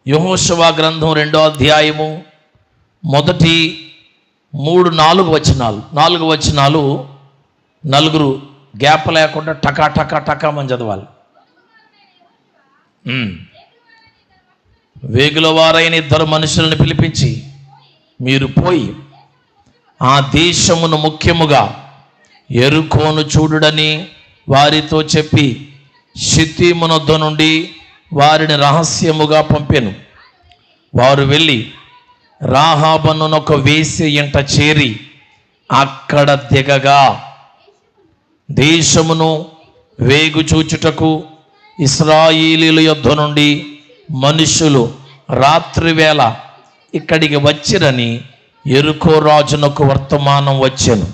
యెహోషువ గ్రంథం 2వ అధ్యాయము మొదటి 3-4 వచనాలు. 4 వచనాలు నలుగురు గ్యాప్ లేకుండా టకా టకా టకా అని చదవాలి. వేగుల వారైన 2 మనుషులను పిలిపించి, మీరు పోయి ఆ దేశమును ముఖ్యముగా యెరికోను చూడుడని వారితో చెప్పి షిత్తీమునొద్ద నుండి వారిని రహస్యముగా పంపెను. వారు వెళ్ళి రాహాబనునొక వేశ్య ఇంట చేరి అక్కడ దిగగా, దేశమును వేగు చూచుటకు ఇశ్రాయేలీయుల యొద్ద నుండి మనుషులు రాత్రివేళ ఇక్కడికి వచ్చిరని యెరికో రాజునకు వర్తమానం వచ్చెను.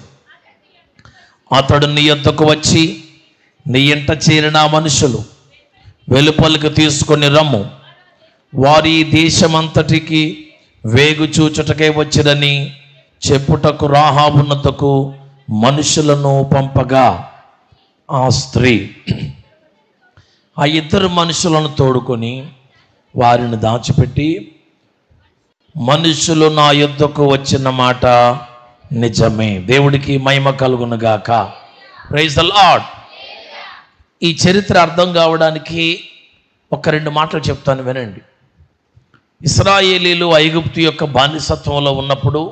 అతడు నీ యొద్దకు వచ్చి, నీ ఇంట చేరిన మనుషులు వెలుపలికి తీసుకొని రమ్ము, వారి దేశమంతటికి వేగు చూచుటకే వచ్చిరని చెప్పుటకు రాహాబునొద్దకు మనుషులను పంపగా, ఆ స్త్రీ ఆ 2 మనుషులను తోడుకొని వారిని దాచిపెట్టి, మనుషులు నా యొద్దకు వచ్చిన మాట నిజమే, దేవుడికి మహిమ కలుగునుగాక. Praise the Lord. ఈ చరిత్ర అర్థం కావడానికి ఒక 2 మాటలు చెప్తాను, వినండి. ఇశ్రాయేలీలు ఐగుప్తు యొక్క బానిసత్వంలో ఉన్నప్పుడు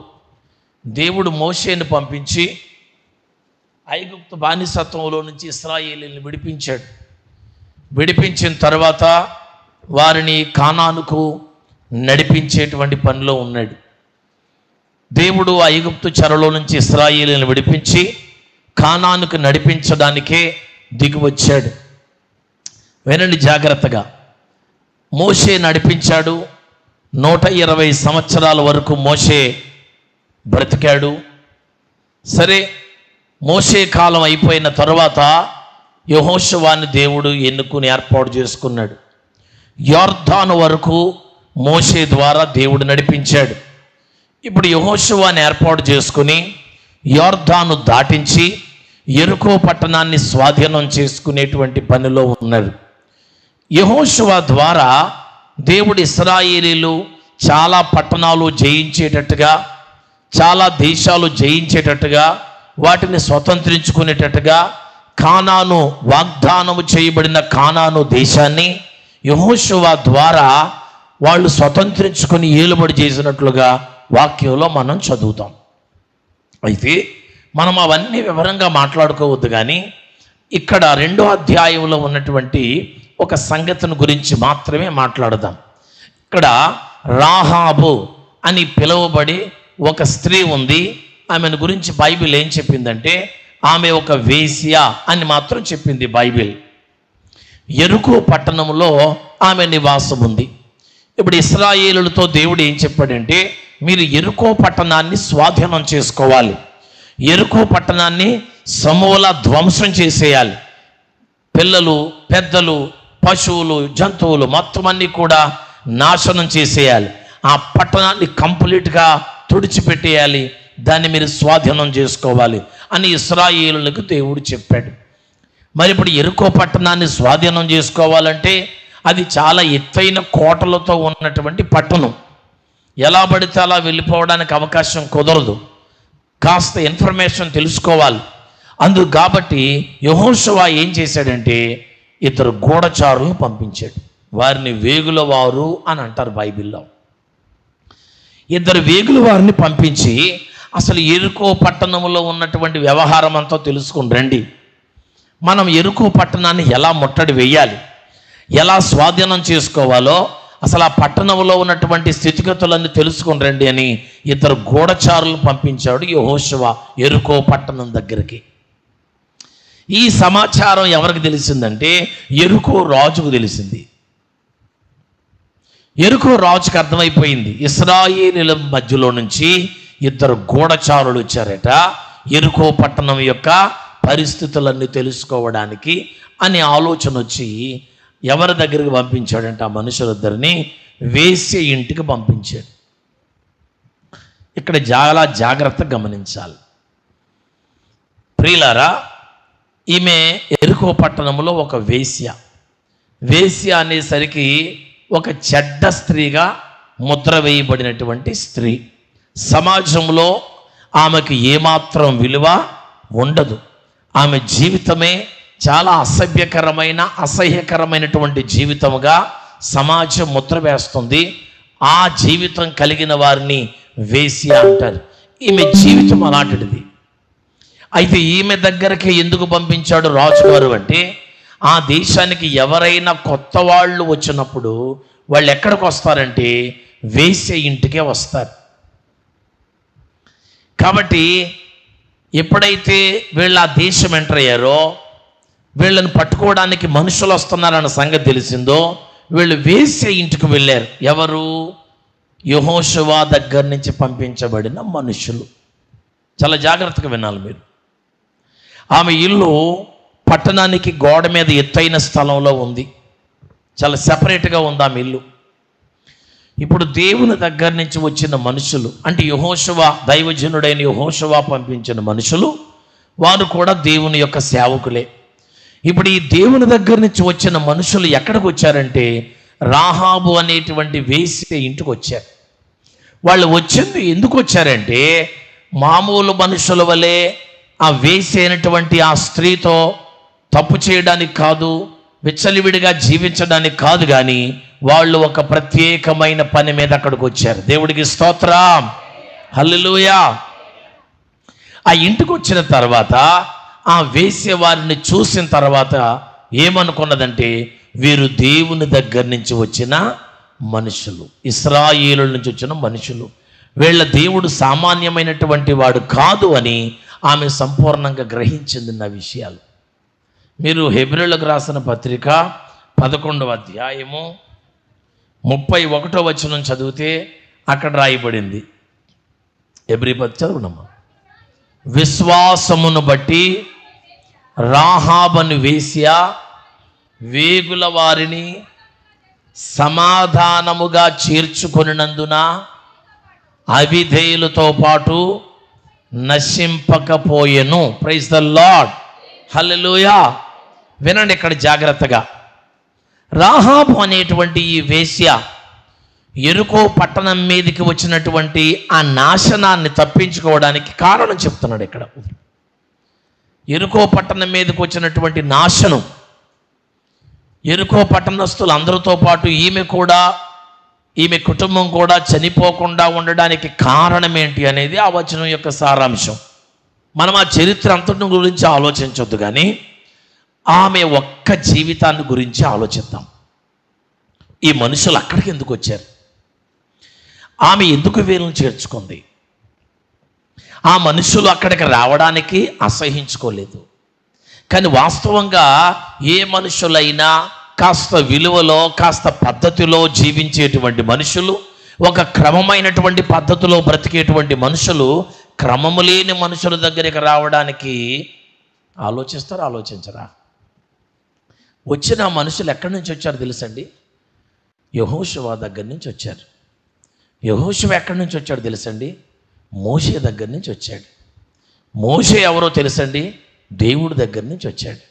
దేవుడు మోషేని పంపించి ఐగుప్తు బానిసత్వంలో నుంచి ఇశ్రాయేలీలను విడిపించాడు. విడిపించిన తర్వాత వారిని కానానుకు నడిపించేటువంటి పనిలో ఉన్నాడు. దేవుడు ఐగుప్తు చెరలో నుంచి ఇశ్రాయేలీలను విడిపించి కానానుకు నడిపించడానికే దిగి వచ్చాడు. వినండి జాగ్రత్తగా. మోషే నడిపించాడు. 120 సంవత్సరాల వరకు మోషే బ్రతికాడు. సరే, మోషే కాలం అయిపోయిన తర్వాత యెహోషువని దేవుడు ఎన్నుకుని ఏర్పాటు చేసుకున్నాడు. యొర్దాను వరకు మోషే ద్వారా దేవుడు నడిపించాడు. ఇప్పుడు యెహోషువని ఏర్పాటు చేసుకుని యొర్దాను దాటించి యెరికో పట్టణాన్ని స్వాధీనం చేసుకునేటువంటి పనిలో ఉన్నారు. యెహోషువ ద్వారా దేవుడు ఇశ్రాయేలీలు చాలా పట్టణాలు జయించేటట్టుగా, చాలా దేశాలు జయించేటట్టుగా, వాటిని స్వతంత్రించుకునేటట్టుగా, కానాను వాగ్దానము చేయబడిన కానాను దేశాన్ని యెహోషువ ద్వారా వాళ్ళు స్వతంత్రించుకుని ఏలుబడి చేసినట్లుగా వాక్యంలో మనం చదువుతాం. అయితే మనం అవన్నీ వివరంగా మాట్లాడుకోవద్దు, కానీ ఇక్కడ 2వ అధ్యాయంలో ఉన్నటువంటి ఒక సంగతిని గురించి మాత్రమే మాట్లాడదాం. ఇక్కడ రాహాబు అని పిలువబడి ఒక స్త్రీ ఉంది. ఆమెను గురించి బైబిల్ ఏం చెప్పిందంటే, ఆమె ఒక వేశ్య అని మాత్రం చెప్పింది బైబిల్. యెరికో పట్టణంలో ఆమె నివాసం ఉంది. ఇప్పుడు ఇశ్రాయేలులతో దేవుడు ఏం చెప్పాడంటే, మీరు యెరికో పట్టణాన్ని స్వాధీనం చేసుకోవాలి, యెరికో పట్టణాన్ని సమూల ధ్వంసం చేసేయాలి, పిల్లలు పెద్దలు పశువులు జంతువులు మొత్తం అన్నీ కూడా నాశనం చేసేయాలి, ఆ పట్టణాన్ని కంప్లీట్గా తుడిచిపెట్టేయాలి, దాన్ని మీరు స్వాధీనం చేసుకోవాలి అని ఇశ్రాయేలులకు దేవుడు చెప్పాడు. మరి ఇప్పుడు యెరికో పట్టణాన్ని స్వాధీనం చేసుకోవాలంటే అది చాలా ఎత్తైన కోటలతో ఉన్నటువంటి పట్టణం. ఎలా పడితే అలా వెళ్ళిపోవడానికి అవకాశం కుదరదు, కాస్త ఇన్ఫర్మేషన్ తెలుసుకోవాలి. అందుకు కాబట్టి యెహోషువ ఏం చేశాడంటే 2 గూఢచారులను పంపించాడు. వారిని వేగుల వారు అని అంటారు బైబిల్లో. 2 వేగుల వారిని పంపించి అసలు యెరికో పట్టణంలో ఉన్నటువంటి వ్యవహారం అంతా తెలుసుకుని రండి, మనం యెరికో పట్టణాన్ని ఎలా ముట్టడి వేయాలి, ఎలా స్వాధీనం చేసుకోవాలో అసలు ఆ పట్టణంలో ఉన్నటువంటి స్థితిగతులన్నీ తెలుసుకుని రండి అని 2 గూఢచారులు పంపించాడు యెహోషువ యెరికో పట్టణం దగ్గరికి. ఈ సమాచారం ఎవరికి తెలిసిందంటే యెరికో రాజుకు తెలిసింది. యెరికో రాజుకు అర్థమైపోయింది, ఇశ్రాయేలీల మధ్యలో నుంచి 2 గూఢచారులు వచ్చారట యెరికో పట్టణం యొక్క పరిస్థితులన్నీ తెలుసుకోవడానికి అని ఆలోచన వచ్చి ఎవరి దగ్గరికి పంపించాడంటే ఆ మనుషులిద్దరిని వేశ్య ఇంటికి పంపించాడు. ఇక్కడ చాలా జాగ్రత్తగా గమనించాలి ప్రియులారా. ఈమె యెరికో పట్టణంలో ఒక వేశ్య. వేశ్య అనేసరికి ఒక చెడ్డ స్త్రీగా ముద్ర వేయబడినటువంటి స్త్రీ. సమాజంలో ఆమెకు ఏమాత్రం విలువ ఉండదు. ఆమె జీవితమే చాలా అసహ్యకరమైనటువంటి జీవితముగా సమాజం ముద్ర వేస్తుంది. ఆ జీవితం కలిగిన వారిని వేశ్య అంటారు. ఈమె జీవితం అలాంటిది. అయితే ఈమె దగ్గరికి ఎందుకు పంపించాడు రాజుగారు అంటే, ఆ దేశానికి ఎవరైనా కొత్త వాళ్ళు వచ్చినప్పుడు వాళ్ళు ఎక్కడికి వస్తారంటే వేశ్య ఇంటికే వస్తారు. కాబట్టి ఎప్పుడైతే వీళ్ళు ఆ దేశం ఎంటర్ అయ్యారో, వీళ్ళని పట్టుకోవడానికి మనుషులు వస్తున్నారన్న సంగతి తెలిసిందో, వీళ్ళు వేశ్య ఇంటికి వెళ్ళారు. ఎవరు? యెహోషువ దగ్గర నుంచి పంపించబడిన మనుషులు. చాలా జాగ్రత్తగా వినాలి మీరు. ఆమె ఇల్లు పట్టణానికి గోడ మీద ఎత్తైన స్థలంలో ఉంది. చాలా సెపరేట్గా ఉంది ఆమె ఇల్లు. ఇప్పుడు దేవుని దగ్గర నుంచి వచ్చిన మనుషులు అంటే యెహోషువ, దైవజనుడైన యెహోషువ పంపించిన మనుషులు, వారు కూడా దేవుని యొక్క సేవకులే. ఇప్పుడు ఈ దేవుని దగ్గర నుంచి వచ్చిన మనుషులు ఎక్కడికి వచ్చారంటే రాహాబు అనేటువంటి వేశ్య ఇంటికి వచ్చారు. వాళ్ళు వచ్చింది ఎందుకు వచ్చారంటే, మామూలు మనుషుల వలె ఆ వేశ్య అయినటువంటి ఆ స్త్రీతో తప్పు చేయడానికి కాదు, విచ్చలివిడిగా జీవించడానికి కాదు, కానీ వాళ్ళు ఒక ప్రత్యేకమైన పని మీద అక్కడికి వచ్చారు. దేవుడికి స్తోత్రం, హల్లెలూయా. ఆ ఇంటికి వచ్చిన తర్వాత ఆ వేశ్య వారిని చూసిన తర్వాత ఏమనుకున్నదంటే, వీరు దేవుని దగ్గర నుంచి వచ్చిన మనుషులు, ఇశ్రాయేలుల నుంచి వచ్చిన మనుషులు, వీళ్ళ దేవుడు సామాన్యమైనటువంటి వాడు కాదు అని ఆమె సంపూర్ణంగా గ్రహించింది నా విషయాలు. మీరు హెబ్రీయులకు రాసిన పత్రిక 11వ అధ్యాయము 31వ వచనం చదివితే అక్కడ రాయబడింది. హెబ్రీ చదువునమ్మా. విశ్వాసమును బట్టి రాహాబను వేశ్య వేగుల వారిని సమాధానముగా చేర్చుకొనినందున అవిధేయులతో పాటు నశింపకపోయెను. ప్రైజ్ ద లార్డ్, హల్లెలూయా. వినండి ఇక్కడ జాగ్రత్తగా. రాహాబు అనేటువంటి ఈ వేశ్య యెరికో పట్టణం మీదకి వచ్చినటువంటి ఆ నాశనాన్ని తప్పించుకోవడానికి కారణం చెప్తున్నాడు ఇక్కడ. యెరికో పట్టణం మీదకి వచ్చినటువంటి నాశనం, యెరికో పట్టణస్థులు అందరితో పాటు ఈమె కుటుంబం కూడా చనిపోకుండా ఉండడానికి కారణం ఏంటి అనేది ఆ వచనం యొక్క సారాంశం. మనం ఆ చరిత్ర అంతటి గురించి ఆలోచించొద్దు, కానీ ఆమె ఒక్క జీవితాన్ని గురించి ఆలోచిద్దాం. ఈ మనుషులు అక్కడికి ఎందుకు వచ్చారు? ఆమె ఎందుకు వీళ్ళని చేర్చుకుంది? ఆ మనుషులు అక్కడికి రావడానికి అసహించుకోలేదు. కానీ వాస్తవంగా ఏ మనుషులైనా కాస్త విలువలో, కాస్త పద్ధతిలో జీవించేటువంటి మనుషులు, ఒక క్రమమైనటువంటి పద్ధతిలో బ్రతికేటువంటి మనుషులు క్రమము లేని మనుషుల దగ్గరికి రావడానికి ఆలోచించరా? వచ్చిన మనుషులు ఎక్కడి నుంచి వచ్చారు తెలుసండి? యెహోషువ దగ్గర నుంచి వచ్చారు. యెహోషువ ఎక్కడి నుంచి వచ్చాడు తెలుసండి? మోషే దగ్గర నుంచి వచ్చాడు. మోషే ఎవరో తెలుసండి? దేవుడి దగ్గర నుంచి వచ్చాడు.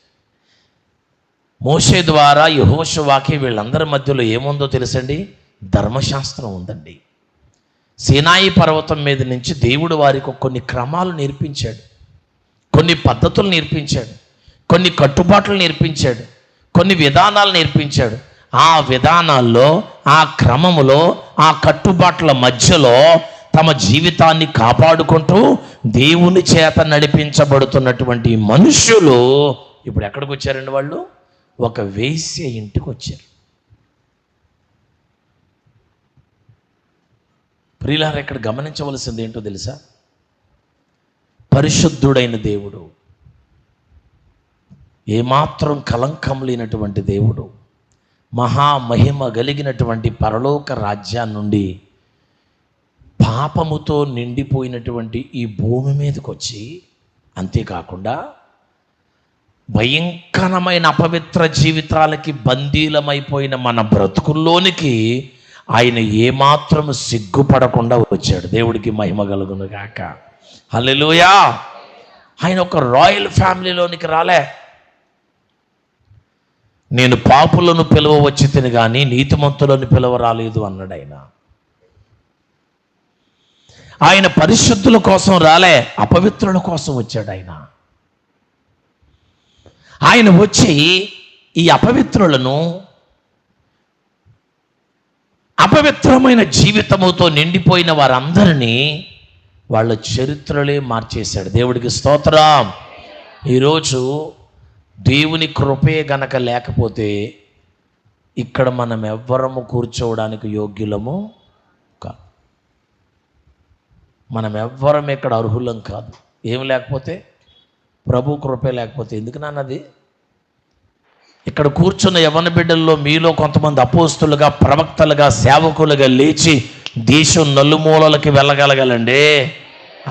మోషే ద్వారా యెహోషువకి వీళ్ళందరి మధ్యలో ఏముందో తెలుసండి? ధర్మశాస్త్రం ఉందండి. సీనాయి పర్వతం మీద నుంచి దేవుడు వారికి కొన్ని క్రమాలు నేర్పించాడు, కొన్ని పద్ధతులు నేర్పించాడు, కొన్ని కట్టుబాట్లు నేర్పించాడు, కొన్ని విధానాలు నేర్పించాడు. ఆ విధానాల్లో, ఆ క్రమములో, ఆ కట్టుబాట్ల మధ్యలో తమ జీవితాన్ని కాపాడుకుంటూ దేవుని చేత నడిపించబడుతున్నటువంటి మనుషులు ఇప్పుడు ఎక్కడికి వచ్చారండి? వాళ్ళు ఒక వేశ్య ఇంటికి వచ్చారు. ప్రియులారా, ఇక్కడ గమనించవలసింది ఏంటో తెలుసా? పరిశుద్ధుడైన దేవుడు, ఏమాత్రం కలంకం లేనటువంటి దేవుడు, మహామహిమ కలిగినటువంటి పరలోక రాజ్యాన్ని నుండి పాపముతో నిండిపోయినటువంటి ఈ భూమి మీదకి వచ్చి, అంతేకాకుండా భయంకరమైన అపవిత్ర జీవితాలకి బందీలమైపోయిన మన బ్రతుకుల్లోనికి ఆయన ఏమాత్రం సిగ్గుపడకుండా వచ్చాడు. దేవుడికి మహిమ కలుగును గాక, హల్లెలూయా. ఆయన ఒక రాయల్ ఫ్యామిలీలోనికి రాలే. నేను పాపులను పిలువ వచ్చి తిని కానీ నీతిమంతులను పిలువ రాలేదు అన్నాడు ఆయన. ఆయన పరిశుద్ధుల కోసం రాలే, అపవిత్రుల కోసం వచ్చాడు ఆయన. ఆయన వచ్చి ఈ అపవిత్రులను అపవిత్రమైన జీవితముతో నిండిపోయిన వారందరినీ వాళ్ళ చరిత్రలే మార్చేశాడు. దేవుడికి స్తోత్రం. ఈరోజు దేవుని కృపే గనక లేకపోతే ఇక్కడ మనం ఎవ్వరము కూర్చోవడానికి యోగ్యులము కాదు. మనం ఎవ్వరం ఇక్కడ అర్హులం కాదు. ఏం లేకపోతే, ప్రభు కృపే లేకపోతే. ఎందుకు నాన్నది? ఇక్కడ కూర్చున్న యవ్వన బిడ్డల్లో మీలో కొంతమంది అపోస్తులుగా, ప్రవక్తలుగా, సేవకులుగా లేచి దేశం నలుమూలలకి వెళ్ళగలగాలండి.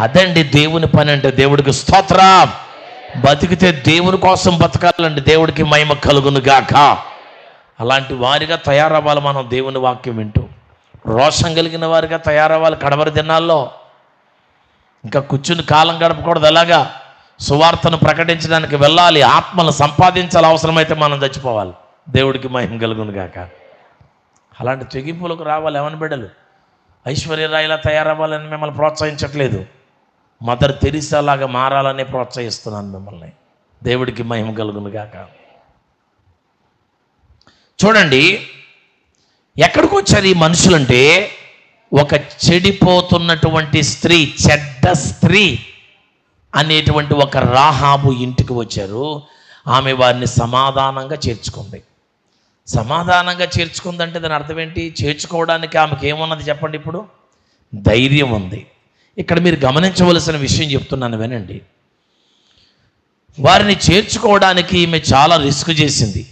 అదండి దేవుని పని అంటే. దేవుడికి స్తోత్రం. బతికితే దేవుని కోసం బతకాలండి. దేవుడికి మహిమ కలుగును గాక. అలాంటి వారిగా తయారవ్వాలి మనం. దేవుని వాక్యం వింటూ రోషం కలిగిన వారిగా తయారవ్వాలి. కడవరి దినాల్లో ఇంకా కూర్చుని కాలం గడపకూడదు. అలాగా సువార్తను ప్రకటించడానికి వెళ్ళాలి. ఆత్మను సంపాదించాలి. అవసరమైతే మనం చచ్చిపోవాలి. దేవుడికి మహిమ కలుగును గాక. అలాంటి తెగింపులకు రావాలి యవ్వన బిడ్డలు. ఐశ్వర్యరాయిలా తయారవ్వాలని మిమ్మల్ని ప్రోత్సహించట్లేదు. మదర్ తెరిసా లాగా మారాలని ప్రోత్సహిస్తున్నాను మిమ్మల్ని. దేవుడికి మహిమ కలుగును గాక. చూడండి ఎక్కడికి వచ్చారు ఈ మనుషులంటే, ఒక చెడిపోతున్నటువంటి స్త్రీ, చెడ్డ స్త్రీ అనేటువంటి ఒక రాహాబు ఇంటికి వచ్చారు. ఆమె వారిని సమాధానంగా చేర్చుకుంది. సమాధానంగా చేర్చుకుందంటే దాని అర్థం ఏంటి? చేర్చుకోవడానికి ఆమెకి ఏమున్నది చెప్పండి? ఇప్పుడు ధైర్యం ఉంది. ఇక్కడ మీరు గమనించవలసిన విషయం చెప్తున్నాను వినండి. వారిని చేర్చుకోవడానికి ఈమె చాలా రిస్క్ చేసింది.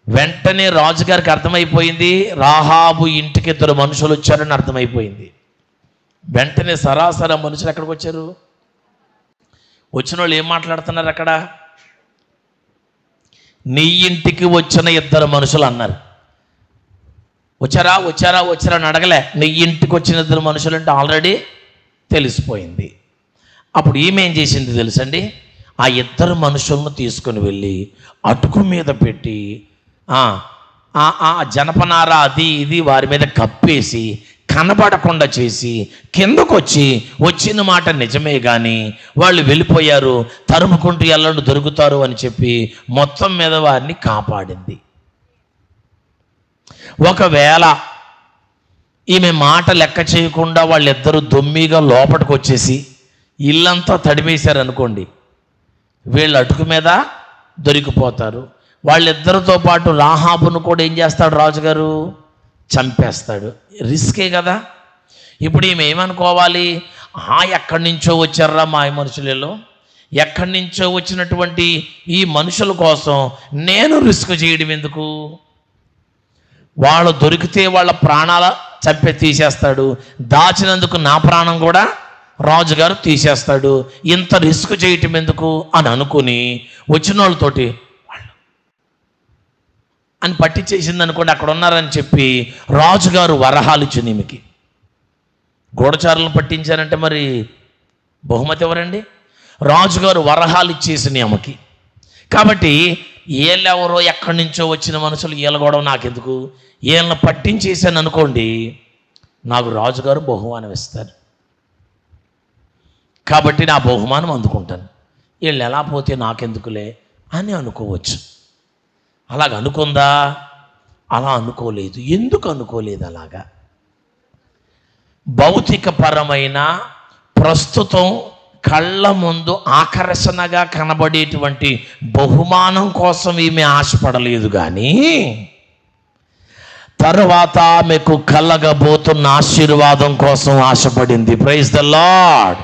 వెంటనే రాజుగారికి అర్థమైపోయింది రాహాబు ఇంటికి ఇద్దరు మనుషులు వచ్చారని అర్థమైపోయింది. వెంటనే సరాసరి మనుషులు ఎక్కడికి వచ్చారు? వచ్చిన వాళ్ళు ఏం మాట్లాడుతున్నారు అక్కడ? నీ ఇంటికి వచ్చిన ఇద్దరు మనుషులు అన్నారు. వచ్చారా వచ్చారా వచ్చారా అని అడగలే. నీ ఇంటికి వచ్చిన ఇద్దరు మనుషులు అంటే ఆల్రెడీ తెలిసిపోయింది. అప్పుడు ఈమె ఏం చేసింది తెలుసండి? ఆ ఇద్దరు మనుషులను తీసుకుని వెళ్ళి అటుకు మీద పెట్టి జనపనార అది ఇది వారి మీద కప్పేసి కనబడకుండా చేసి కిందకొచ్చి వచ్చిన మాట నిజమే కానీ వాళ్ళు వెళ్ళిపోయారు, తరుముకుంటూ ఎల్లండు దొరుకుతారు అని చెప్పి మొత్తం మీద వారిని కాపాడింది. ఒకవేళ ఈమె మాట లెక్క చేయకుండా వాళ్ళిద్దరూ దొమ్మిగా లోపలికి వచ్చేసి ఇల్లంతా తడిమేశారు అనుకోండి, వీళ్ళు అటుకు మీద దొరికిపోతారు. వాళ్ళిద్దరితో పాటు రాహాబును కూడా ఏం చేస్తాడు రాజుగారు? చంపేస్తాడు. రిస్కే కదా. ఇప్పుడు ఈమె ఏమనుకోవాలి? ఎక్కడి నుంచో వచ్చారా మా మనుషులలో, ఎక్కడి నుంచో వచ్చినటువంటి ఈ మనుషుల కోసం నేను రిస్క్ చేయడం ఎందుకు? వాళ్ళు దొరికితే వాళ్ళ ప్రాణాల తీసేస్తాడు, దాచినందుకు నా ప్రాణం కూడా రాజుగారు తీసేస్తాడు, ఇంత రిస్క్ చేయటం ఎందుకు అని అనుకుని వచ్చిన వాళ్ళతోటి అని పట్టించేసింది అనుకోండి. అక్కడ ఉన్నారని చెప్పి రాజుగారు వరహాలు ఇచ్చింది ఈమెకి. గూఢచారులను పట్టించారంటే మరి బహుమతి ఎవరండి? రాజుగారు వరహాలు ఇచ్చేసింది ఆమెకి. కాబట్టి వీళ్ళెవరో ఎక్కడి నుంచో వచ్చిన మనుషులు వీళ్ళ గొడవ నాకెందుకు, వీళ్ళని పట్టించేసాను అనుకోండి నాకు రాజుగారు బహుమానం ఇస్తారు, కాబట్టి నా బహుమానం అందుకుంటాను, వీళ్ళు ఎలా పోతే నాకెందుకులే అని అనుకోవచ్చు. అలాగ అనుకుందా? అలా అనుకోలేదు. ఎందుకు అనుకోలేదు అలాగా? భౌతికపరమైన ప్రస్తుతం కళ్ళ ముందు ఆకర్షణగా కనబడేటువంటి బహుమానం కోసం ఈమె ఆశపడలేదు, కానీ తర్వాత ఆమెకు కలగబోతున్న ఆశీర్వాదం కోసం ఆశపడింది. ప్రైజ్ ద లార్డ్,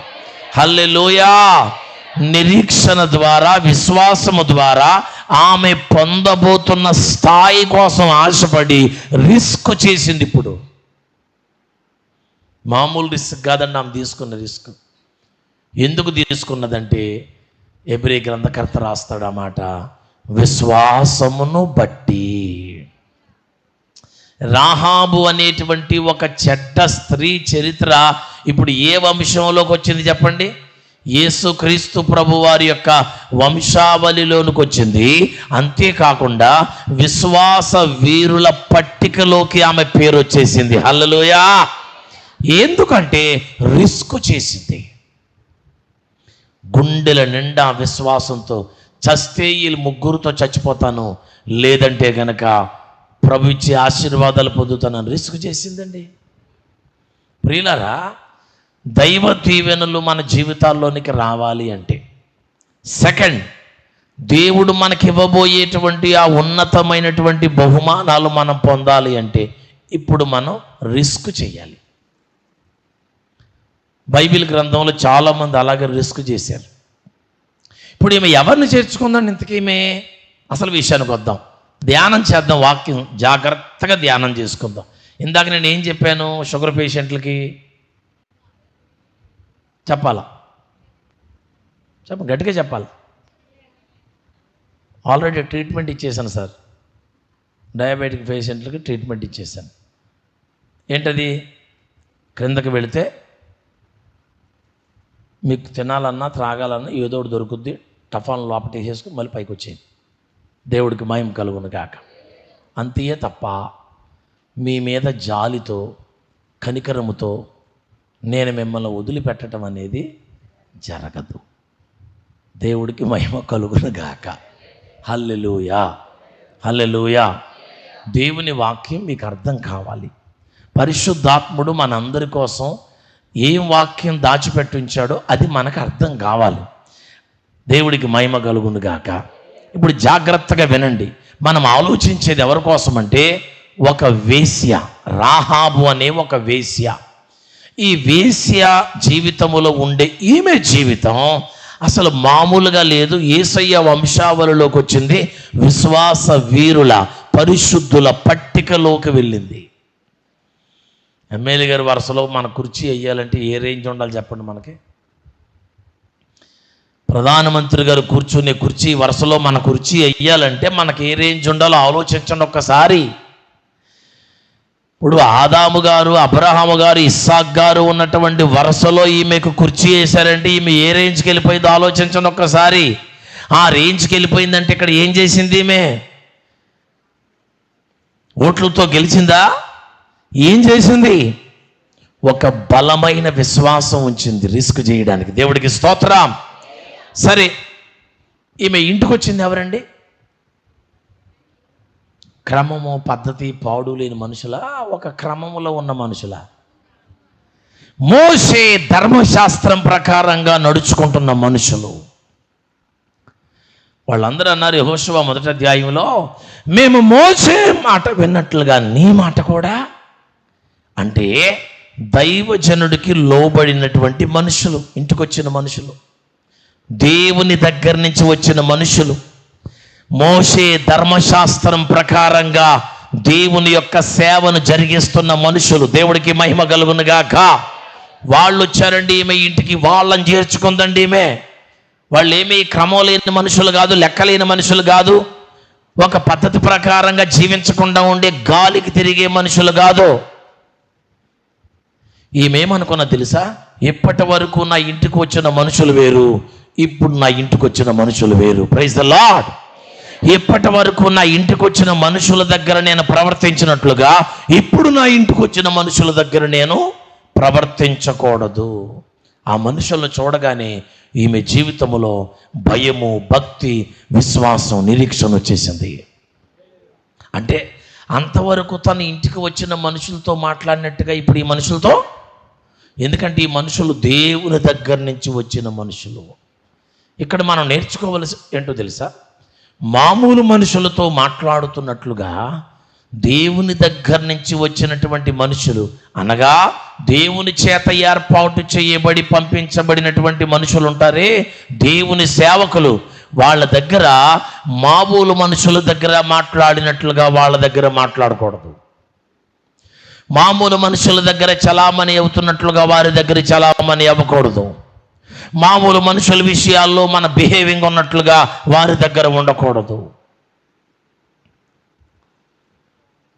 హల్లెలూయా. నిరీక్షణ ద్వారా, విశ్వాసము ద్వారా ఆమె పొందబోతున్న స్థాయి కోసం ఆశపడి రిస్క్ చేసింది. ఇప్పుడు మామూలు రిస్క్ కాదండి ఆమె తీసుకున్న రిస్క్. ఎందుకు తీసుకున్నదంటే హెబ్రీ గ్రంథకర్త రాస్తాడు ఆ మాట, విశ్వాసమును బట్టి. రాహాబు అనేటువంటి ఒక చెడ్డ స్త్రీ చరిత్ర ఇప్పుడు ఏ వంశంలోకి వచ్చింది చెప్పండి? యేసుక్రీస్తు ప్రభు వారి యొక్క వంశావళిలోనికి వచ్చింది. అంతేకాకుండా విశ్వాస వీరుల పట్టికలోకి ఆమె పేరు వచ్చేసింది. హల్లెలూయా. ఎందుకంటే రిస్క్ చేసింది. గుండెల నిండా విశ్వాసంతో, చస్తే వీళ్ళు ముగ్గురుతో చచ్చిపోతాను, లేదంటే గనక ప్రభు ఇచ్చే ఆశీర్వాదాలు పొందుతానని రిస్క్ చేసిందండి. ప్రియులారా, దైవ దీవెనలు మన జీవితాల్లోనికి రావాలి అంటే, సెకండ్, దేవుడు మనకి ఇవ్వబోయేటువంటి ఆ ఉన్నతమైనటువంటి బహుమానాలు మనం పొందాలి అంటే ఇప్పుడు మనం రిస్క్ చేయాలి. బైబిల్ గ్రంథంలో చాలామంది అలాగే రిస్క్ చేశారు. ఇప్పుడు ఈమె ఎవరిని చేర్చుకుందాం? ఇంతకీ ఈమె అసలు విషయానికి వద్దాం, ధ్యానం చేద్దాం, వాక్యం జాగ్రత్తగా ధ్యానం చేసుకుందాం. ఇందాక నేను ఏం చెప్పాను? షుగర్ పేషెంట్లకి చెప్పాలా? గట్టిగా చెప్పాలి. ఆల్రెడీ ట్రీట్మెంట్ ఇచ్చేసాను సార్, డయాబెటిక్ పేషెంట్లకి ట్రీట్మెంట్ ఇచ్చేసాను. ఏంటది? క్రిందకి వెళితే మీకు తినాలన్నా త్రాగాలన్నా ఏదో ఒకటి దొరుకుద్ది, టఫాన్ లోపటేసేసుకుని మళ్ళీ పైకి వచ్చేయండి. దేవుడికి మహిమ కలుగును గాక. అంతే తప్ప మీ మీద జాలితో, కనికరముతో నేను మిమ్మల్ని వదిలిపెట్టడం అనేది జరగదు. దేవుడికి మహిమ కలుగును గాక. హల్లెలూయా, హల్లెలూయా. దేవుని వాక్యం మీకు అర్థం కావాలి. పరిశుద్ధాత్ముడు మనందరి కోసం ఏం వాక్యం దాచిపెట్టించాడో అది మనకు అర్థం కావాలి. దేవుడికి మహిమ కలుగును గాక. ఇప్పుడు జాగ్రత్తగా వినండి. మనం ఆలోచించేది ఎవరి కోసం అంటే, ఒక వేశ్య, రాహాబు అనే ఒక వేశ్య. ఈ వేశ్య జీవితములో ఉండే ఈమె జీవితం అసలు మామూలుగా లేదు. యేసయ్య వంశావళిలోకి వచ్చింది, విశ్వాస వీరుల పరిశుద్ధుల పట్టికలోకి వెళ్ళింది. ఎమ్మెల్యే గారి వరుసలో మన కుర్చీ వేయాలంటే ఏ రేంజ్ ఉండాలి చెప్పండి మనకి? ప్రధానమంత్రి గారు కూర్చునే కుర్చీ వరుసలో మన కుర్చీ వేయాలంటే మనకి ఏ రేంజ్ ఉండాలో ఆలోచించండి ఒక్కసారి. ఇప్పుడు ఆదాము గారు, అబ్రహాము గారు, ఇస్సాక్ గారు ఉన్నటువంటి వరుసలో ఈమెకు కుర్చీ వేశారంటే ఈమె ఏ రేంజ్కి వెళ్ళిపోయిందో ఆలోచించండి ఒక్కసారి. ఆ రేంజ్కి వెళ్ళిపోయిందంటే ఇక్కడ ఏం చేసింది ఈమె? ఓట్లతో గెలిచిందా? ఏం చేసింది? ఒక బలమైన విశ్వాసం ఉంచింది రిస్క్ చేయడానికి. దేవుడికి స్తోత్రం. సరే, ఈమె ఇంటికి వచ్చింది ఎవరండి? క్రమము పద్ధతి పాడు లేని మనుషులా, ఒక క్రమములో ఉన్న మనుషులా? మోషే ధర్మశాస్త్రం ప్రకారంగా నడుచుకుంటున్న మనుషులు. వాళ్ళందరూ అన్నారు యెహోషువ 1వ అధ్యాయంలో, మేము మోషే మాట విన్నట్లుగా నీ మాట కూడా. అంటే దైవజనుడికి లోబడినటువంటి మనుషులు, ఇంటికి వచ్చిన మనుషులు, దేవుని దగ్గర నుంచి వచ్చిన మనుషులు, మోషే ధర్మశాస్త్రం ప్రకారంగా దేవుని యొక్క సేవను జరిగిస్తున్న మనుషులు. దేవుడికి మహిమ కలుగును గాక. వాళ్ళు వచ్చారండి ఈమె ఇంటికి, వాళ్ళని చేర్చుకుందండి ఈమె. వాళ్ళు ఏమీ క్రమం లేని మనుషులు కాదు, లెక్కలేని మనుషులు కాదు, ఒక పద్ధతి ప్రకారంగా జీవించకుండా ఉండే గాలికి తిరిగే మనుషులు కాదు. ఈమెమనుకున్నా తెలుసా? ఇప్పటి వరకు నా ఇంటికి వచ్చిన మనుషులు వేరు, ఇప్పుడు నా ఇంటికి వచ్చిన మనుషులు వేరు. Praise the Lord. ఇప్పటి వరకు నా ఇంటికి వచ్చిన మనుషుల దగ్గర నేను ప్రవర్తించినట్లుగా ఇప్పుడు నా ఇంటికి వచ్చిన మనుషుల దగ్గర నేను ప్రవర్తించకూడదు. ఆ మనుషులను చూడగానే ఈమె జీవితంలో భయము, భక్తి, విశ్వాసం, నిరీక్షణ వచ్చేసింది. అంటే అంతవరకు తన ఇంటికి వచ్చిన మనుషులతో మాట్లాడినట్టుగా ఇప్పుడు ఈ మనుషులతో, ఎందుకంటే ఈ మనుషులు దేవుని దగ్గర నుంచి వచ్చిన మనుషులు. ఇక్కడ మనం నేర్చుకోవలసి ఏంటో తెలుసా? మామూలు మనుషులతో మాట్లాడుతున్నట్లుగా దేవుని దగ్గర నుంచి వచ్చినటువంటి మనుషులు, అనగా దేవుని చేత ఏర్పాటు చేయబడి పంపించబడినటువంటి మనుషులు ఉంటారే, దేవుని సేవకులు, వాళ్ళ దగ్గర మామూలు మనుషుల దగ్గర మాట్లాడినట్లుగా వాళ్ళ దగ్గర మాట్లాడకూడదు. మామూలు మనుషుల దగ్గర చలామణి అవుతున్నట్లుగా వారి దగ్గర చలామణి అవ్వకూడదు. మామూలు మనుషుల విషయాల్లో మన బిహేవింగ్ ఉన్నట్లుగా వారి దగ్గర ఉండకూడదు.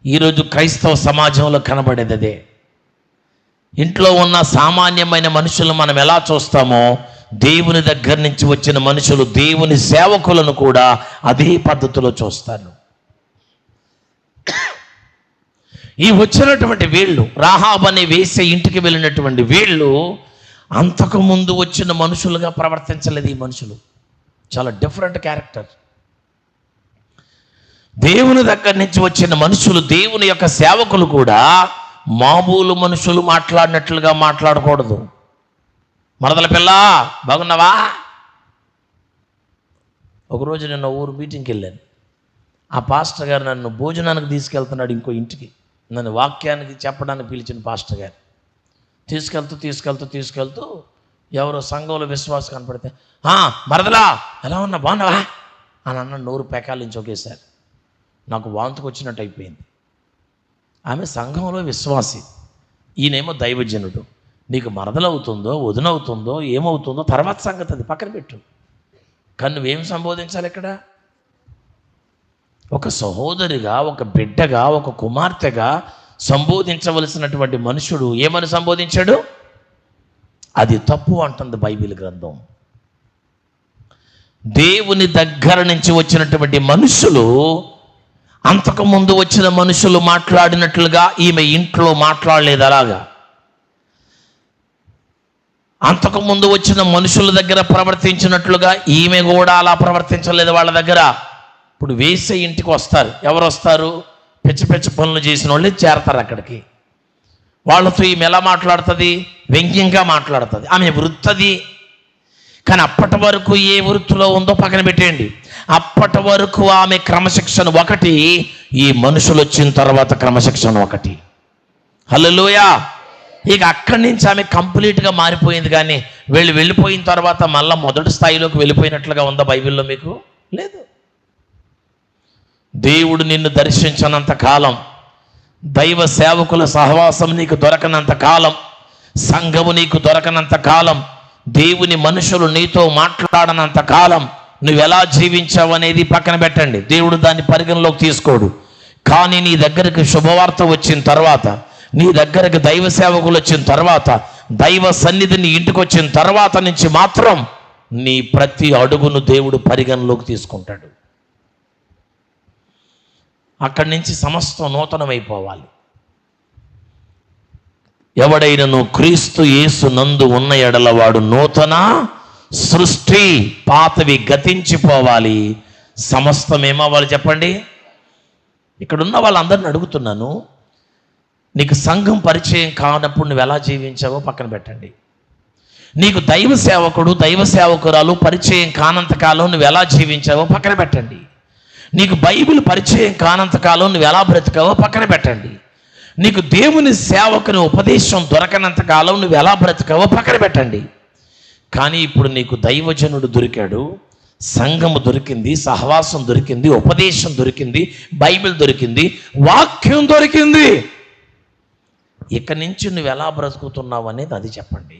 ఈరోజు క్రైస్తవ సమాజంలో కనబడేది అదే. ఇంట్లో ఉన్న సామాన్యమైన మనుషులు మనం ఎలా చూస్తామో దేవుని దగ్గర నుంచి వచ్చిన మనుషులు దేవుని సేవకులను కూడా అదే పద్ధతిలో చూస్తారు. ఈ వచ్చినటువంటి వీళ్ళు, రాహాబు అనే వేశ్య ఇంటికి వెళ్ళినటువంటి వీళ్ళు అంతకుముందు వచ్చిన మనుషులుగా ప్రవర్తించలేదు. ఈ మనుషులు చాలా డిఫరెంట్ క్యారెక్టర్. దేవుని దగ్గర నుంచి వచ్చిన మనుషులు, దేవుని యొక్క సేవకులు కూడా మామూలు మనుషులు మాట్లాడినట్లుగా మాట్లాడకూడదు. మరదల పిల్ల బాగున్నావా? ఒకరోజు నేను ఊరు మీటింగ్కి వెళ్ళాను. ఆ పాస్టర్ గారు నన్ను భోజనానికి తీసుకెళ్తున్నాడు, ఇంకో ఇంటికి. నన్ను వాక్యానికి చెప్పడానికి పిలిచిన పాస్టర్ గారు తీసుకెళ్తూ ఎవరో సంఘంలో విశ్వాసం కనపడితే, మరదలా ఎలా ఉన్నా బాగున్నావా అని అన్న. నోరు పెకాలించి ఒకేసారి నాకు వాంతుకు వచ్చినట్టు అయిపోయింది. ఆమె సంఘంలో విశ్వాసి, ఈయనేమో దైవజనుడు. నీకు మరదలవుతుందో వదినవుతుందో ఏమవుతుందో తర్వాత సంగతి, అది పక్కన పెట్టు. కానీ నువ్వేం సంబోధించాలి ఇక్కడ? ఒక సహోదరిగా, ఒక బిడ్డగా, ఒక కుమార్తెగా సంబోధించవలసినటువంటి మనుషుడు ఏమని సంబోధించాడు? అది తప్పు అంటుంది బైబిల్ గ్రంథం. దేవుని దగ్గర నుంచి వచ్చినటువంటి మనుషులు అంతకుముందు వచ్చిన మనుషులు మాట్లాడినట్లుగా ఈమె ఇంట్లో మాట్లాడలేదు. అలాగా అంతకుముందు వచ్చిన మనుషుల దగ్గర ప్రవర్తించినట్లుగా ఈమె కూడా అలా ప్రవర్తించలేదు వాళ్ళ దగ్గర. ఇప్పుడు వేసే ఇంటికి వస్తారు. ఎవరు వస్తారు? పిచ్చి పనులు చేసిన వాళ్ళే చేరతారు అక్కడికి. వాళ్ళతో ఈమె ఎలా మాట్లాడుతుంది? వ్యంగ్యంగా మాట్లాడుతుంది. ఆమె వృత్తది. కానీ అప్పటి వరకు ఏ వృత్తిలో ఉందో పక్కన పెట్టేయండి. అప్పటి వరకు ఆమె క్రమశిక్షణ ఒకటి, ఈ మనుషులు వచ్చిన తర్వాత క్రమశిక్షణ ఒకటి. హల్లెలూయా. ఇక అక్కడి నుంచి ఆమె కంప్లీట్గా మారిపోయింది. కానీ వెళ్ళిపోయిన తర్వాత మళ్ళీ మొదటి స్థాయిలోకి వెళ్ళిపోయినట్లుగా ఉందా బైబిల్లో? మీకు లేదు. దేవుడు నిన్ను దర్శించనంత కాలం, దైవ సేవకుల సహవాసం నీకు దొరకనంత కాలం, సంఘము నీకు దొరకనంత కాలం, దేవుని మనుషులు నీతో మాట్లాడనంత కాలం నువ్వెలా జీవించావు అనేది పక్కన పెట్టండి. దేవుడు దాన్ని పరిగణలోకి తీసుకోడు. కానీ నీ దగ్గరికి శుభవార్త వచ్చిన తర్వాత, నీ దగ్గరకు దైవ సేవకులు వచ్చిన తర్వాత, దైవ సన్నిధిని ఇంటికి వచ్చిన తర్వాత నుంచి మాత్రం నీ ప్రతి అడుగును దేవుడు పరిగణలోకి తీసుకుంటాడు. అక్కడి నుంచి సమస్తం నూతనమైపోవాలి. ఎవడైనను క్రీస్తు యేసు నందు ఉన్న ఎడల వాడు నూతన సృష్టి, పాతవి గతించిపోవాలి, సమస్తం ఏమవ్వాలి చెప్పండి. ఇక్కడున్న వాళ్ళందరిని అడుగుతున్నాను, నీకు సంఘం పరిచయం కానప్పుడు నువ్వు ఎలా జీవించావో పక్కన పెట్టండి. నీకు దైవ సేవకుడు, దైవ సేవకురాలు పరిచయం కానంతకాలం నువ్వు ఎలా జీవించావో పక్కన పెట్టండి. నీకు బైబిల్ పరిచయం కానంతకాలం నువ్వు ఎలా బ్రతికావో పక్కన పెట్టండి. నీకు దేవుని సేవకుని ఉపదేశం దొరకనంతకాలం నువ్వు ఎలా బ్రతికావో పక్కన పెట్టండి. కానీ ఇప్పుడు నీకు దైవజనుడు దొరికాడు, సంఘము దొరికింది, సహవాసం దొరికింది, ఉపదేశం దొరికింది, బైబిల్ దొరికింది, వాక్యం దొరికింది. ఇక నుంచి నువ్వు ఎలా బ్రతుకుతున్నావు అనేది అది చెప్పండి.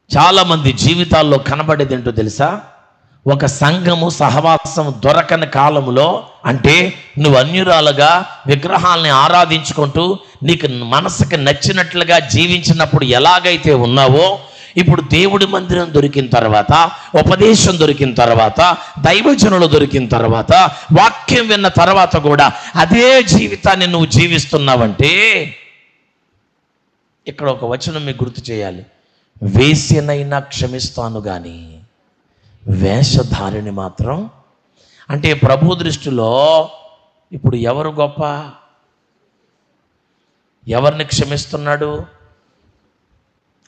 చాలామంది జీవితాల్లో కనబడేది ఏంటో తెలుసా? ఒక సంఘము సహవాసం దొరకని కాలంలో, అంటే నువ్వు అన్యురాలుగా విగ్రహాలని ఆరాధించుకుంటూ నీకు మనసుకు నచ్చినట్లుగా జీవించినప్పుడు ఎలాగైతే ఉన్నావో, ఇప్పుడు దేవుడి మందిరం దొరికిన తర్వాత, ఉపదేశం దొరికిన తర్వాత, దైవజనులు దొరికిన తర్వాత, వాక్యం విన్న తర్వాత కూడా అదే జీవితాన్ని నువ్వు జీవిస్తున్నావంటే, ఇక్కడ ఒక వచనం మీకు గుర్తు చేయాలి. వేశ్యనైనా క్షమిస్తాను కానీ వేషధారిని మాత్రం. అంటే ప్రభు దృష్టిలో ఇప్పుడు ఎవరు గొప్ప? ఎవరిని క్షమిస్తున్నాడు?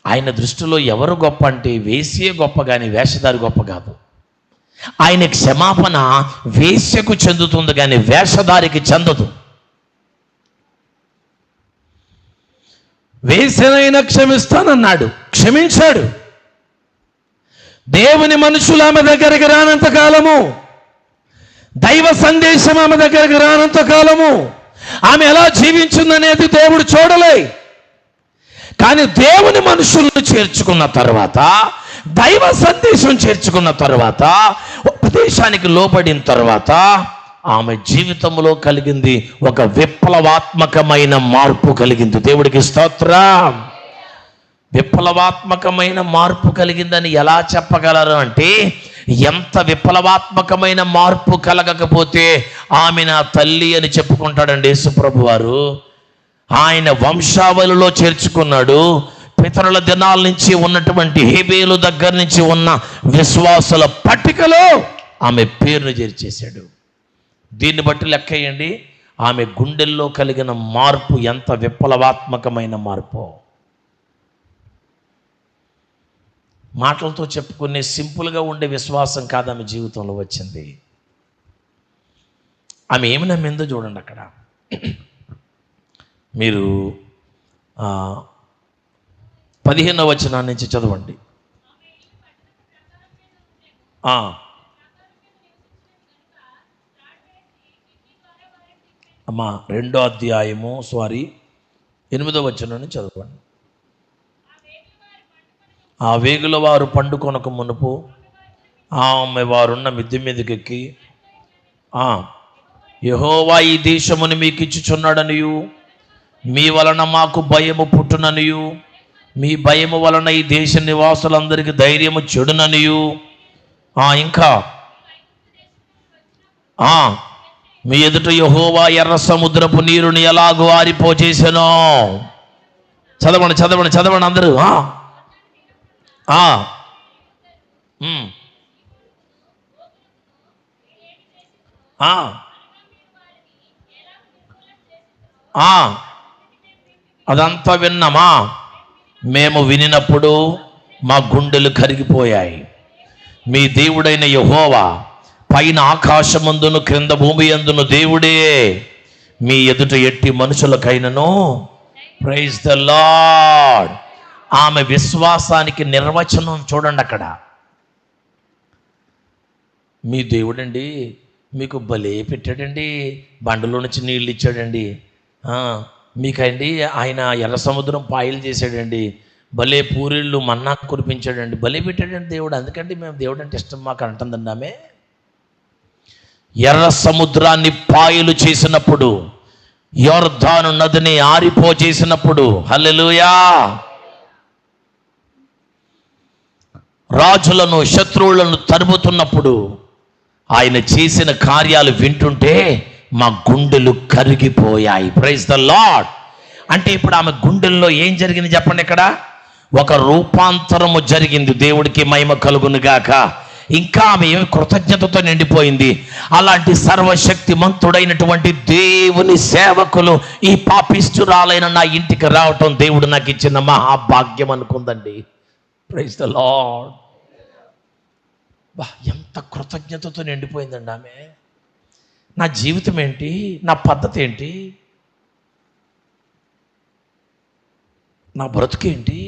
ఆయన దృష్టిలో ఎవరు గొప్ప అంటే వేశ్యే గొప్ప, కానీ వేషధారి గొప్ప కాదు. ఆయన క్షమాపణ వేశ్యకు చెందుతుంది కానీ వేషధారికి చెందదు. వేశ్యనైనా క్షమిస్తానన్నాడు, క్షమించాడు. దేవుని మనుషులు ఆమె దగ్గరికి రానంత కాలము, దైవ సందేశం ఆమె దగ్గరికి రానంత కాలము ఆమె ఎలా జీవించిందనేది దేవుడు చూడలే. కానీ దేవుని మనుషులను చేర్చుకున్న తర్వాత, దైవ సందేశం చేర్చుకున్న తర్వాత, ఉపదేశానికి లోబడిన తర్వాత ఆమె జీవితంలో కలిగింది ఒక విప్లవాత్మకమైన మార్పు కలిగింది. దేవుడికి స్తోత్రం. విప్లవాత్మకమైన మార్పు కలిగిందని ఎలా చెప్పగలరు అంటే, ఎంత విప్లవాత్మకమైన మార్పు కలగకపోతే ఆమె నా తల్లి అని చెప్పుకుంటాడండి యేసుప్రభు వారు. ఆయన వంశావళిలో చేర్చుకున్నాడు. పితరుల దినాల నుంచి ఉన్నటువంటి హేబేలు దగ్గర నుంచి ఉన్న విశ్వాసుల పట్టికలో ఆమె పేరును చేర్చేశాడు. దీన్ని బట్టి లెక్కేయండి, ఆమె గుండెల్లో కలిగిన మార్పు ఎంత విప్లవాత్మకమైన మార్పు. మాటలతో చెప్పుకునే సింపుల్గా ఉండే విశ్వాసం కాదు ఆమె జీవితంలో వచ్చింది. ఆమె ఏమి నమ్మిందో చూడండి. అక్కడ మీరు 15వ వచనం నుంచి చదవండి. అమ్మా 2వ అధ్యాయము 8వ వచనం నుంచి చదవండి. ఆ వేగుల వారు పండుకొనక మునుపు ఆమె వారున్న మిద్దె మీదకెక్కి, యెహోవా ఈ దేశమును మీకు ఇచ్చుచున్నాడనియు, మీ వలన మాకు భయము పుట్టుననియు, మీ భయము వలన ఈ దేశ నివాసులందరికీ ధైర్యము చెడుననియు, ఇంకా మీ ఎదుట యెహోవా ఎర్ర సముద్రపు నీరుని ఎలాగో ఆరిపోచేసెనో. చదవండి చదవండి చదవండి అందరూ. అదంతా విన్నామా? మేము వినినప్పుడు మా గుండెలు కరిగిపోయాయి. మీ దేవుడైన యెహోవా పైన ఆకాశమందును క్రింద భూమి యందును దేవుడే, మీ ఎదుట ఎట్టి మనుషులకైనను. Praise the lord. ఆమె విశ్వాసానికి నిర్వచనం చూడండి. అక్కడ మీ దేవుడండి మీకు భలే పెట్టాడండి, బండలో నుంచి నీళ్ళు ఇచ్చాడండి, మీకండి ఆయన ఎర్ర సముద్రం పాయలు చేశాడండి, భలే పూరిళ్ళు మన్నా కురిపించాడండి, భలే పెట్టాడండి దేవుడు, అందుకంటే మేము దేవుడు అంటే ఇష్టం మాకు అంటుందండి ఆమె. ఎర్ర సముద్రాన్ని పాయలు చేసినప్పుడు, యొర్దాను నదిని ఆరిపోచేసినప్పుడు, హల్లెలూయా, రాజులను శత్రువులను తరుముతున్నప్పుడు ఆయన చేసిన కార్యాలు వింటుంటే మా గుండెలు కరిగిపోయాయి. Praise the lord. అంటే ఇప్పుడు ఆమె గుండెల్లో ఏం జరిగింది చెప్పండి. ఇక్కడ ఒక రూపాంతరము జరిగింది. దేవుడికి మహిమ కలుగును గాక. ఇంకా ఆమె ఏమి కృతజ్ఞతతో నిండిపోయింది. అలాంటి సర్వశక్తిమంతుడైనటువంటి దేవుని సేవకులు ఈ పాపిష్టురాలైన నా ఇంటికి రావటం దేవుడు నాకు ఇచ్చిన మహాభాగ్యం అనుకుందండి. Praise the lord. ఎంత కృతజ్ఞతతో నిండిపోయిందండి ఆమె. నా జీవితం ఏంటి, నా పద్ధతి ఏంటి, నా బ్రతుకేంటి,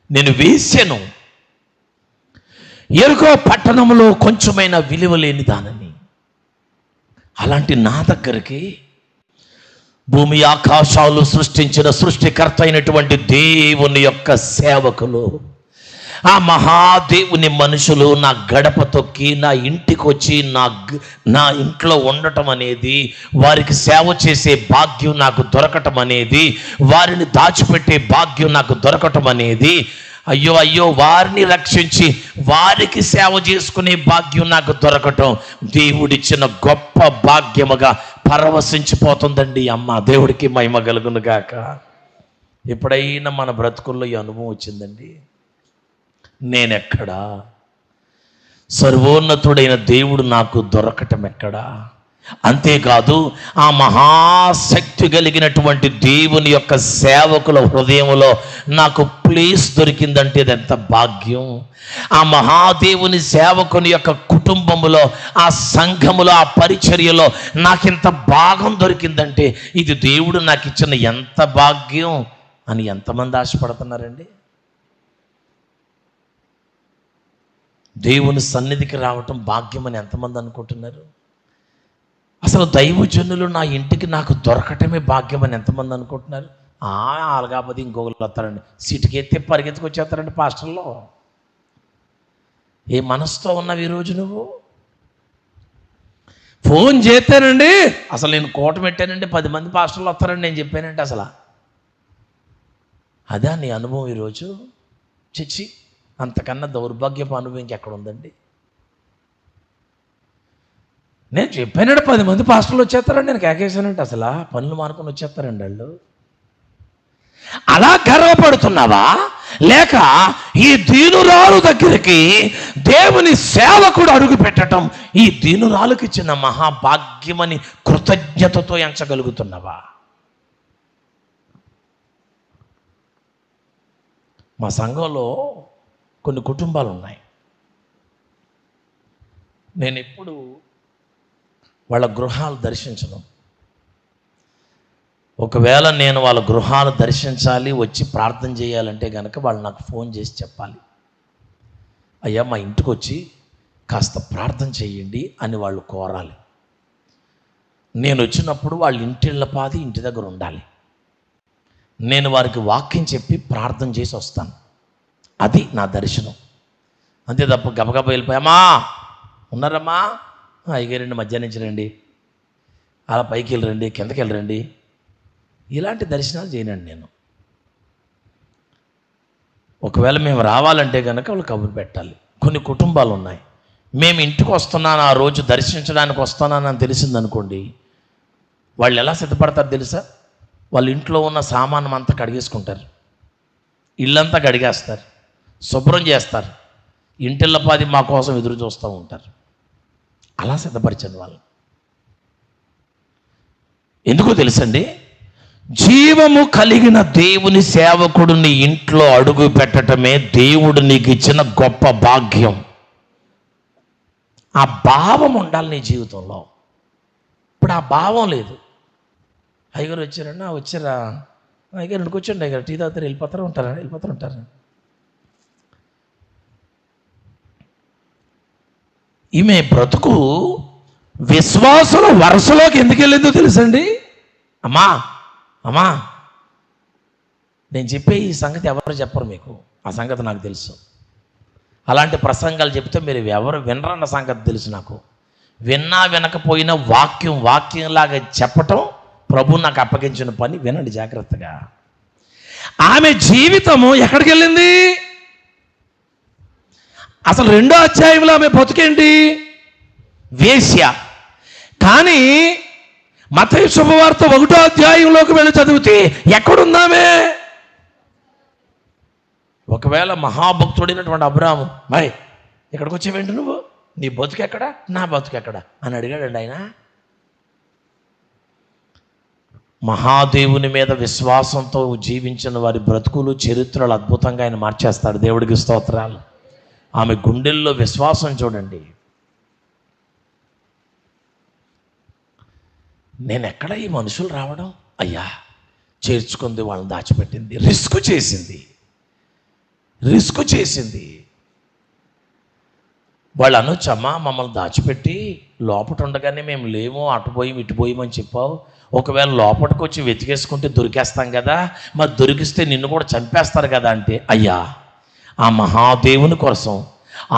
నేను వేశాను ఎరుకో పట్టణంలో కొంచెమైనా విలువ లేని దానని. అలాంటి నా దగ్గరికి భూమి ఆకాశాలు సృష్టించిన సృష్టికర్త అయినటువంటి దేవుని యొక్క సేవకులు, ఆ మహాదేవుని మనుషులు నా గడప తొక్కి నా ఇంటికి వచ్చి నా ఇంట్లో ఉండటం అనేది, వారికి సేవ చేసే భాగ్యం నాకు దొరకటం అనేది, వారిని దాచిపెట్టే భాగ్యం నాకు దొరకటం అనేది, అయ్యో అయ్యో వారిని రక్షించి వారికి సేవ చేసుకునే భాగ్యం నాకు దొరకటం దేవుడిచ్చిన గొప్ప భాగ్యముగా పరవశించిపోతుందండి అమ్మ. దేవుడికి మహిమ కలుగును గాక. ఎప్పుడైనా మన బ్రతుకుల్లో ఈ అనుభవం వచ్చిందండి, నేనెక్కడా, సర్వోన్నతుడైన దేవుడు నాకు దొరకటం ఎక్కడా? అంతేకాదు ఆ మహాశక్తి కలిగినటువంటి దేవుని యొక్క సేవకుల హృదయంలో నాకు ప్లేస్ దొరికిందంటే ఇది ఎంత భాగ్యం. ఆ మహాదేవుని సేవకుని యొక్క కుటుంబములో, ఆ సంఘములో, ఆ పరిచర్యలో నాకింత భాగం దొరికిందంటే ఇది దేవుడు నాకు ఇచ్చిన ఎంత భాగ్యం అని ఎంతమంది ఆశపడుతున్నారండి? దేవుని సన్నిధికి రావటం భాగ్యం అని ఎంతమంది అనుకుంటున్నారు? అసలు దైవజనులు నా ఇంటికి నాకు దొరకటమే భాగ్యం అని ఎంతమంది అనుకుంటున్నారు? అలాగాపోతే ఇంకొకరు వస్తారండి, సిటీకి ఎత్తి పరిగెత్తుకొచ్చేస్తారండి పాస్టర్లో. ఏ మనసుతో ఉన్నావు ఈరోజు నువ్వు? ఫోన్ చేస్తానండి, అసలు నేను కోట పెట్టానండి 10 మంది పాస్టర్లు వస్తారండి నేను చెప్పానంటే అసలు అదా నీ అనుభవం ఈరోజు? చిచ్చి, అంతకన్నా దౌర్భాగ్యపు అనుభవం ఇంకెక్కడ ఉందండి? నేను చెప్పానంటే 10 మంది పాస్టర్లు వచ్చేస్తారండి. నేను కేకేశానంటే అసలు పనులు మానుకొని వచ్చేస్తారండి వాళ్ళు. అలా గర్వపడుతున్నావా? లేక ఈ దీనురాలు దగ్గరికి దేవుని సేవకుడు అడుగు పెట్టడం ఈ దీనురాలుకి ఇచ్చిన మహాభాగ్యమని కృతజ్ఞతతో ఎంచగలుగుతున్నావా? మా సంఘంలో కొన్ని కుటుంబాలు ఉన్నాయి. నేను ఎప్పుడు వాళ్ళ గృహాలు దర్శించను. ఒకవేళ నేను వాళ్ళ గృహాలు దర్శించాలి, వచ్చి ప్రార్థన చేయాలంటే కనుక వాళ్ళు నాకు ఫోన్ చేసి చెప్పాలి, అయ్యా మా ఇంటికి వచ్చి కాస్త ప్రార్థన చేయండి అని వాళ్ళు కోరాలి. నేను వచ్చినప్పుడు వాళ్ళ ఇంటిళ్ళపాది ఇంటి దగ్గర ఉండాలి. నేను వారికి వాక్యం చెప్పి ప్రార్థన చేసి వస్తాను. అది నా దర్శనం. అంతే తప్ప గబగబా వెళ్ళిపోయామా, ఉన్నారమ్మా, అయ్యగారండి మధ్యాహ్నం నుంచి రండి, అలా పైకి వెళ్ళరండి, కిందకి వెళ్ళరండి, ఇలాంటి దర్శనాలు చేయనండి నేను. ఒకవేళ మేము రావాలంటే కనుక వాళ్ళు కబురు పెట్టాలి. కొన్ని కుటుంబాలు ఉన్నాయి, మేము ఇంటికి వస్తున్నాను, ఆ రోజు దర్శించడానికి వస్తున్నాను అని తెలిసిందనుకోండి, వాళ్ళు ఎలా సిద్ధపడతారు తెలుసా? వాళ్ళ ఇంట్లో ఉన్న సామానం అంతా కడిగేసుకుంటారు, ఇల్లంతా కడిగేస్తారు, శుభ్రం చేస్తారు, ఇంటిళ్ళపాది మా కోసం ఎదురు చూస్తూ ఉంటారు. అలా సిద్ధపరిచండి వాళ్ళు. ఎందుకో తెలుసండి, జీవము కలిగిన దేవుని సేవకుడిని ఇంట్లో అడుగు పెట్టడమే దేవుడు నీకు ఇచ్చిన గొప్ప భాగ్యం. ఆ భావం ఉండాలి నీ జీవితంలో. ఇప్పుడు ఆ భావం లేదు. అయ్యగారు వచ్చారన్నా, వచ్చారా అయ్యగారు, ఇంటికి వచ్చండి అయ్యగారు, టీ తాగుతారు, వెళ్ళిపోతారు ఉంటారు. ఈమె బ్రతుకు విశ్వాసుల వరుసలోకి ఎందుకు వెళ్ళిందో తెలుసండి? అమ్మా అమ్మా, నేను చెప్పే ఈ సంగతి ఎవరు చెప్పరు మీకు, ఆ సంగతి నాకు తెలుసు. అలాంటి ప్రసంగాలు చెప్తే మీరు ఎవరు వినరన్న సంగతి తెలుసు నాకు. విన్నా వినకపోయినా వాక్యంలాగా చెప్పటం ప్రభు నాకు అప్పగించిన పని. వినండి జాగ్రత్తగా. ఆమె జీవితము ఎక్కడికి వెళ్ళింది? అసలు 2వ అధ్యాయంలో ఆమె బతుకేంటి? వేశ్య. కానీ మత్తయి శుభవార్త 1వ అధ్యాయంలోకి వెళ్ళి చదివితే ఎక్కడుందామే? ఒకవేళ మహాభక్తుడైనటువంటి అబ్రాహాము, బాయ్ ఇక్కడికి వచ్చేవేంటి నువ్వు, నీ బతుకు ఎక్కడా, నా బతుకు ఎక్కడా అని అడిగాడండి ఆయన. మహాదేవుని మీద విశ్వాసంతో జీవించిన వారి బ్రతుకులు, చరిత్రలు అద్భుతంగా ఆయన మార్చేస్తాడు. దేవుడికి స్తోత్రాలు. ఆమె గుండెల్లో విశ్వాసం చూడండి. నేను ఎక్కడ ఈ మనుషులు రావడం, అయ్యా చేర్చుకుంది, వాళ్ళని దాచిపెట్టింది, రిస్క్ చేసింది. వాళ్ళు అనొచ్చమ్మా, మమ్మల్ని దాచిపెట్టి లోపట ఉండగానే మేము లేము, అటుపోయి ఇటుపోయామని చెప్పావు, ఒకవేళ లోపలికి వచ్చి వెతికేసుకుంటే దొరికేస్తాం కదా, మరి దొరికిస్తే నిన్ను కూడా చంపేస్తారు కదా అంటే, అయ్యా ఆ మహాదేవుని కోసం,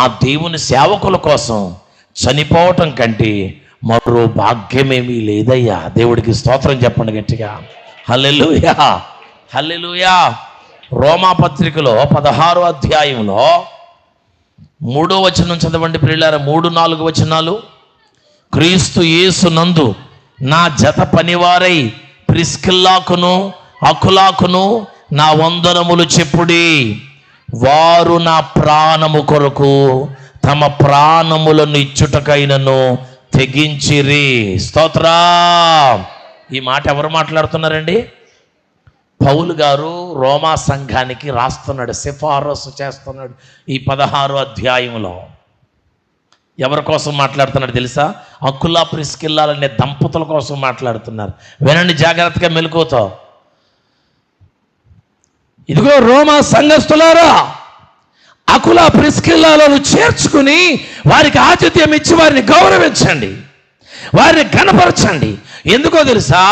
ఆ దేవుని సేవకుల కోసం చనిపోవటం కంటే మరో భాగ్యమేమీ లేదయ్యా. దేవుడికి స్తోత్రం చెప్పండి గట్టిగా. హల్లెలూయా, హల్లెలూయా. రోమాపత్రికలో 16వ అధ్యాయంలో 3వ వచనం చదవండి ప్రియులారా. 3-4 వచనాలు. క్రీస్తు యేసు నందు నా జత పనివారై ప్రిస్కిల్లాకును అకులాకును నా వందనములు చెప్పుడి. వారు నా ప్రాణము కొరకు తమ ప్రాణములను ఇచ్చుటకైనను తెగించిరి. స్తోత్రా. ఈ మాట ఎవరు మాట్లాడుతున్నారండి? పౌలు గారు రోమా సంఘానికి రాస్తున్నాడు, సిఫారసు చేస్తున్నాడు. ఈ 16వ అధ్యాయంలో ఎవరి కోసం మాట్లాడుతున్నాడు తెలుసా? అకులా ప్రిస్కిల్లాలనే దంపతుల కోసం మాట్లాడుతున్నారు. వినండి జాగ్రత్తగా మెలకువతో. ఇదిగో రోమా సంఘస్థులారా, అకులా ప్రిస్కిల్లాలను చేర్చుకుని వారికి ఆతిథ్యం ఇచ్చి వారిని గౌరవించండి, వారిని ఘనపరచండి. ఎందుకో తెలుసా?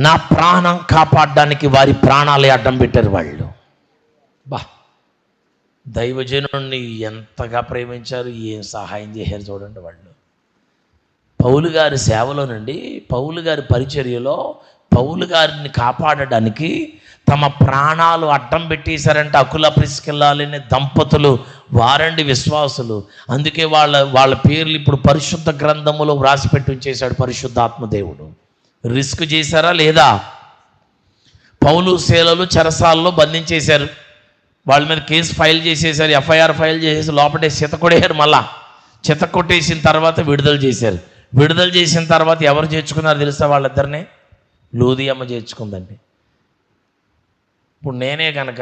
నా ప్రాణం కాపాడడానికి వారి ప్రాణాలే అడ్డం పెట్టారు వాళ్ళు. దైవజనుడిని ఎంతగా ప్రేమించారు, ఏం సహాయం చేశారు చూడండి వాళ్ళు. పౌలు గారి సేవలోనండి, పౌలు గారి పరిచర్యలో పౌలు గారిని కాపాడడానికి తమ ప్రాణాలు అడ్డం పెట్టేశారంటే అకుల ప్రిస్కిల్లాలని దంపతులు వారండి విశ్వాసులు. అందుకే వాళ్ళ పేర్లు ఇప్పుడు పరిశుద్ధ గ్రంథములో వ్రాసిపెట్టి ఉంచేశాడు పరిశుద్ధాత్మదేవుడు. రిస్క్ చేశారా లేదా? పౌలు శీలలు చెరసాలలో బంధించేశారు, వాళ్ళ మీద కేసు ఫైల్ చేసేసారు, ఎఫ్ఐఆర్ ఫైల్ చేసేసి లోపటే చితకొడేశారు. మళ్ళా చితకొట్టేసిన తర్వాత విడుదల చేశారు. విడుదల చేసిన తర్వాత ఎవరు చేర్చుకున్నారు తెలుసా? వాళ్ళిద్దరినే లూదియమ్మ చేర్చుకుందండి. ఇప్పుడు నేనే కనుక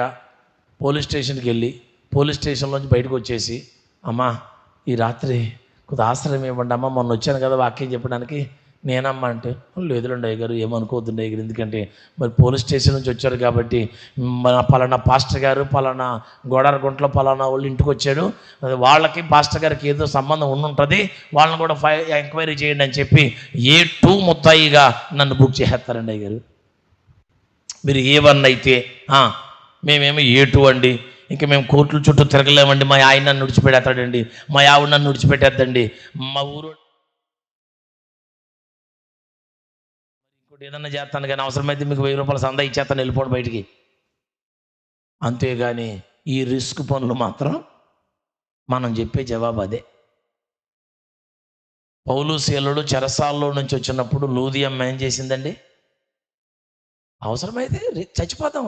పోలీస్ స్టేషన్కి వెళ్ళి పోలీస్ స్టేషన్లోంచి బయటకు వచ్చేసి, అమ్మా ఈ రాత్రి కొద్ది ఆశ్రయం ఇవ్వండి అమ్మ, మొన్న వచ్చాను కదా వాక్యం చెప్పడానికి, నేనమ్మా అంటే, లేదులండి అయ్యగారు ఏమనుకోవద్దండి అయ్యగారు, ఎందుకంటే మరి పోలీస్ స్టేషన్ నుంచి వచ్చారు కాబట్టి మన పలానా పాస్టర్ గారు పలానా గోడారగుంటలో పలానా వాళ్ళు ఇంటికి వచ్చాడు, వాళ్ళకి పాస్టర్ గారికి ఏదో సంబంధం ఉండుంటుంది, వాళ్ళని కూడా ఎంక్వైరీ చేయండి అని చెప్పి A2 ముత్తాయిగా నన్ను బుక్ చేసేస్తారండి అయ్యగారు. మీరు A1 అయితే మేమేమో A2 అండి, ఇంకా మేము కోర్టుల చుట్టూ తిరగలేమండి, మా ఆయన నన్ను విడిచిపెడతాడండి, మా ఆవిడ నన్ను విడిచిపెట్టేద్దండి, మా ఊరు ఇంకోటి ఏదన్నా చేస్తాను కానీ అవసరమైతే మీకు 1000 రూపాయలు సందా ఇచ్చేస్తాను, వెళ్ళిపోవడం బయటికి. అంతేగాని ఈ రిస్క్ పనులు మాత్రం మనం చెప్పే జవాబు అదే. పౌలు శీలలు చెరసాల్లో నుంచి వచ్చినప్పుడు లూదియమ్మ ఏం చేసిందండి? అవసరమైతే చచ్చిపోతాం.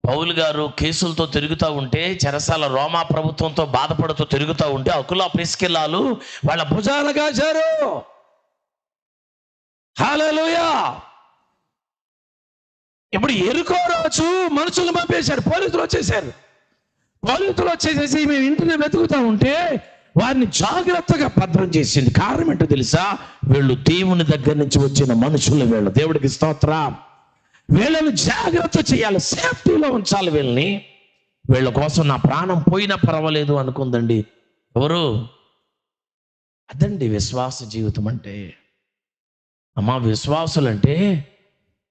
పౌలు గారు కేసులతో తిరుగుతూ ఉంటే, చెరసాల రోమా ప్రభుత్వంతో బాధపడుతూ తిరుగుతూ ఉంటే అకుల ప్రిస్కిల్లాలు వాళ్ళ భుజాలు కాశారు. హల్లెలూయా. ఇప్పుడు ఎరుకో రాజు మనుషులు పంపేశారు, పోలీసులు వచ్చేసారు. పోలీసులు వచ్చేసేసి మేము ఇంటిని వెతుకుతూ ఉంటే వారిని జాగ్రత్తగా భద్రం చేసింది. కారణం ఏంటో తెలుసా? వీళ్ళు దేవుని దగ్గర నుంచి వచ్చిన మనుషులు, వీళ్ళు దేవుడికి స్తోత్రం. వీళ్ళని జాగ్రత్త చేయాలి, సేఫ్టీలో ఉంచాలి వీళ్ళని. వీళ్ళ కోసం నా ప్రాణం పోయినా పర్వాలేదు అనుకుందండి. ఎవరు? అదండి విశ్వాస జీవితం అంటే. అమ్మా విశ్వాసులంటే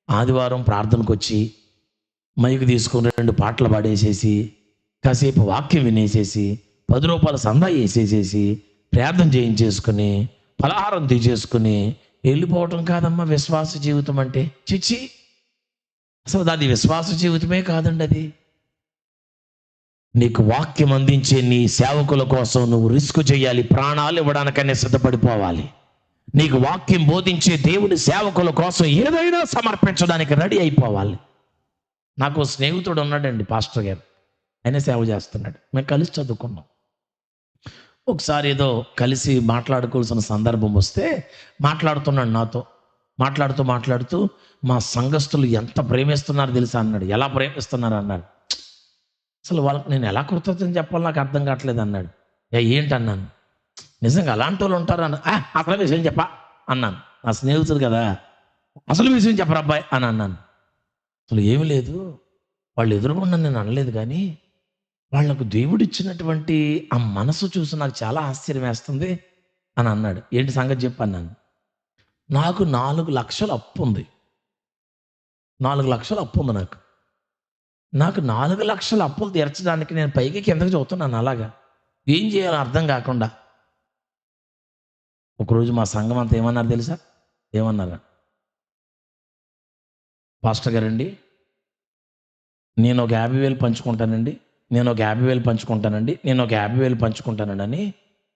ఆదివారం ప్రార్థనకు వచ్చి మైకు తీసుకొని 2 పాటలు పాడేసేసి కాసేపు వాక్యం వినేసేసి 10 రూపాయల సందా వేసేసేసి ప్రార్థన చేయించేసుకుని పలహారం తీసేసుకుని వెళ్ళిపోవటం కాదమ్మా విశ్వాస జీవితం అంటే. చిచ్చి, అసలు అది విశ్వాస జీవితమే కాదండి. అది నీకు వాక్యం అందించే నీ సేవకుల కోసం నువ్వు రిస్క్ చేయాలి, ప్రాణాలు ఇవ్వడానికనే సిద్ధపడిపోవాలి. నీకు వాక్యం బోధించే దేవుని సేవకుల కోసం ఏదైనా సమర్పించడానికి రెడీ అయిపోవాలి. నాకు స్నేహితుడు ఉన్నాడండి, పాస్టర్ గారు, ఆయన సేవ చేస్తున్నాడు, మేము కలిసి చదువుకున్నాం. ఒకసారి ఏదో కలిసి మాట్లాడుకోవాల్సిన సందర్భం వస్తే మాట్లాడుతున్నాడు నాతో. మాట్లాడుతూ మా సంఘస్థులు ఎంత ప్రేమిస్తున్నారు తెలుసా అన్నాడు. ఎలా ప్రేమిస్తున్నారు అన్నాడు. అసలు వాళ్ళకి నేను ఎలా కృతజ్ఞత చెప్పాలో నాకు అర్థం కావట్లేదు అన్నాడు. ఏంటన్నాను. నిజంగా అలాంటి వాళ్ళు ఉంటారు అన్న. అసలు విషయం చెప్పా అన్నాను. నా స్నేహితుడు కదా, అసలు విషయం చెప్పరా అబ్బాయి అని అన్నాను. అసలు ఏమి లేదు, వాళ్ళు ఎదురుకుండా నేను అనలేదు, కానీ వాళ్ళకు దేవుడిచ్చినటువంటి ఆ మనసు చూసి నాకు చాలా ఆశ్చర్యం వేస్తుంది అని అన్నాడు. ఏంటి సంగతి చెప్పన్నాను. నాకు 4 లక్షల అప్పు ఉంది. 4 లక్షల అప్పు ఉంది నాకు 4 లక్షల అప్పులు తీర్చడానికి నేను పైకి కిందకి చదువుతున్నాను. అలాగా ఏం చేయాలో అర్థం కాకుండా ఒకరోజు మా సంఘం అంతా ఏమన్నారు తెలుసా? ఏమన్నారు? పాస్టర్ గారండి, నేను ఒక 50,000 పంచుకుంటానండి, నేను ఒక 50,000 పంచుకుంటానండి, నేను ఒక 50,000 పంచుకుంటానండి అని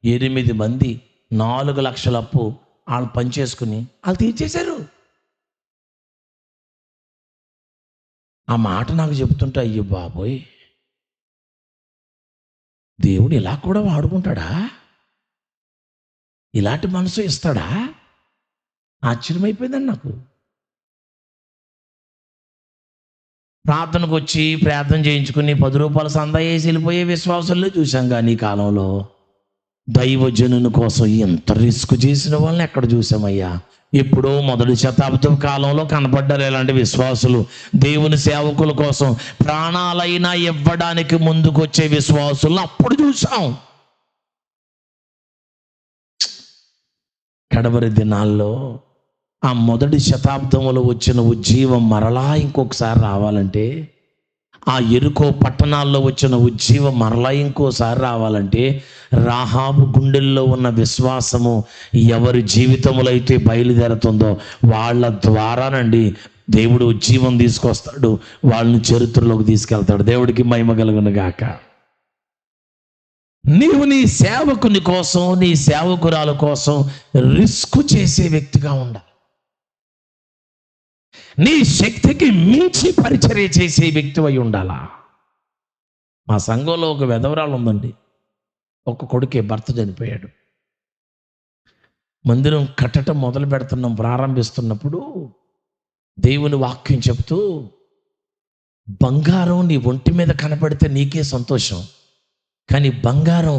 8 మంది 4 లక్షల అప్పు వాళ్ళు పనిచేసుకుని వాళ్ళు తీర్చేశారు. ఆ మాట నాకు చెప్తుంటే అయ్యో బాబోయ్, దేవుడు ఇలా కూడా వాడుకుంటాడా? ఇలాంటి మనసు ఇస్తాడా? ఆశ్చర్యమైపోయిందండి నాకు. ప్రార్థనకు వచ్చి ప్రార్థన చేయించుకుని 10 రూపాయల సందా వేసి వెళ్ళిపోయే విశ్వాసుల్లో చూసాం. కానీ ఈ కాలంలో దైవజనుని కోసం ఎంత రిస్క్ చేసిన వాళ్ళని ఎక్కడ చూసామయ్యా? ఎప్పుడో మొదటి శతాబ్దం కాలంలో కనపడ్డారు ఇలాంటి విశ్వాసులు. దేవుని సేవకుల కోసం ప్రాణాలైనా ఇవ్వడానికి ముందుకు వచ్చే విశ్వాసులను అప్పుడు చూసాం. కడవరి దినాల్లో ఆ మొదటి శతాబ్దంలో వచ్చిన ఉజ్జీవం మరలా ఇంకొకసారి రావాలంటే, ఆ ఎరుకో పట్టణాల్లో వచ్చిన ఉజ్జీవం మరలా ఇంకోసారి రావాలంటే, రాహాబు గుండెల్లో ఉన్న విశ్వాసము ఎవరి జీవితంలో అయితే బయలుదేరుతుందో వాళ్ళ ద్వారానండి దేవుడు జీవం తీసుకొస్తాడు, వాళ్ళని చరిత్రలోకి తీసుకెళ్తాడు. దేవుడికి మహిమ కలుగును గాక. నీవు నీ సేవకుని కోసం, నీ సేవకురాల కోసం రిస్క్ చేసే వ్యక్తిగా ఉండాలి. నీ శక్తికి మించి పరిచర్య చేసే వ్యక్తి అయి ఉండాలా. మా సంఘంలో ఒక వెధవరాలు ఉందండి. ఒక కొడుకే భర్త చనిపోయాడు. మందిరం కట్టడం మొదలు పెడుతున్నాం. ప్రారంభిస్తున్నప్పుడు దేవుని వాక్యం చెప్తూ, బంగారం నీ ఒంటి మీద కనపడితే నీకే సంతోషం, కానీ బంగారం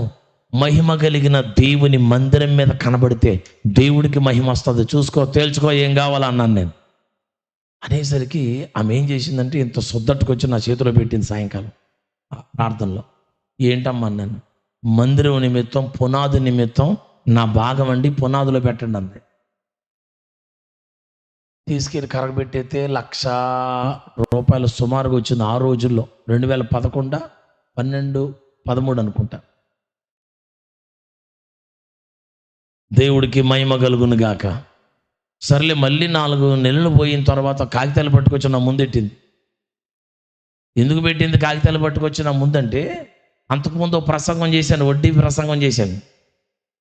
మహిమ కలిగిన దేవుని మందిరం మీద కనబడితే దేవుడికి మహిమ వస్తుంది, చూసుకో, తేల్చుకో, ఏం కావాలన్నాను నేను. అనేసరికి ఆమె ఏం చేసిందంటే ఇంత సొద్దట్టుకొచ్చి నా చేతిలో పెట్టింది సాయంకాలం ప్రార్థనలో. ఏంటమ్మా అన్నాను. మందిరం నిమిత్తం, పునాది నిమిత్తం నా భాగం అండి, పునాదులో పెట్టండి అంది. తీసుకెళ్ళి కరగబెట్టయితే ₹1,00,000 సుమారుగా వచ్చింది ఆ రోజుల్లో. 2011, 12, 13 అనుకుంటా. దేవుడికి మహిమ కలుగును గాక. సర్లే, మళ్ళీ 4 నెలలు పోయిన తర్వాత కాగితాలు పట్టుకొచ్చి నా ముందెట్టింది. ఎందుకు పెట్టింది కాగితాలు పట్టుకొచ్చి నా ముందంటే, అంతకుముందు ప్రసంగం చేశాను, వడ్డీ ప్రసంగం చేశాను.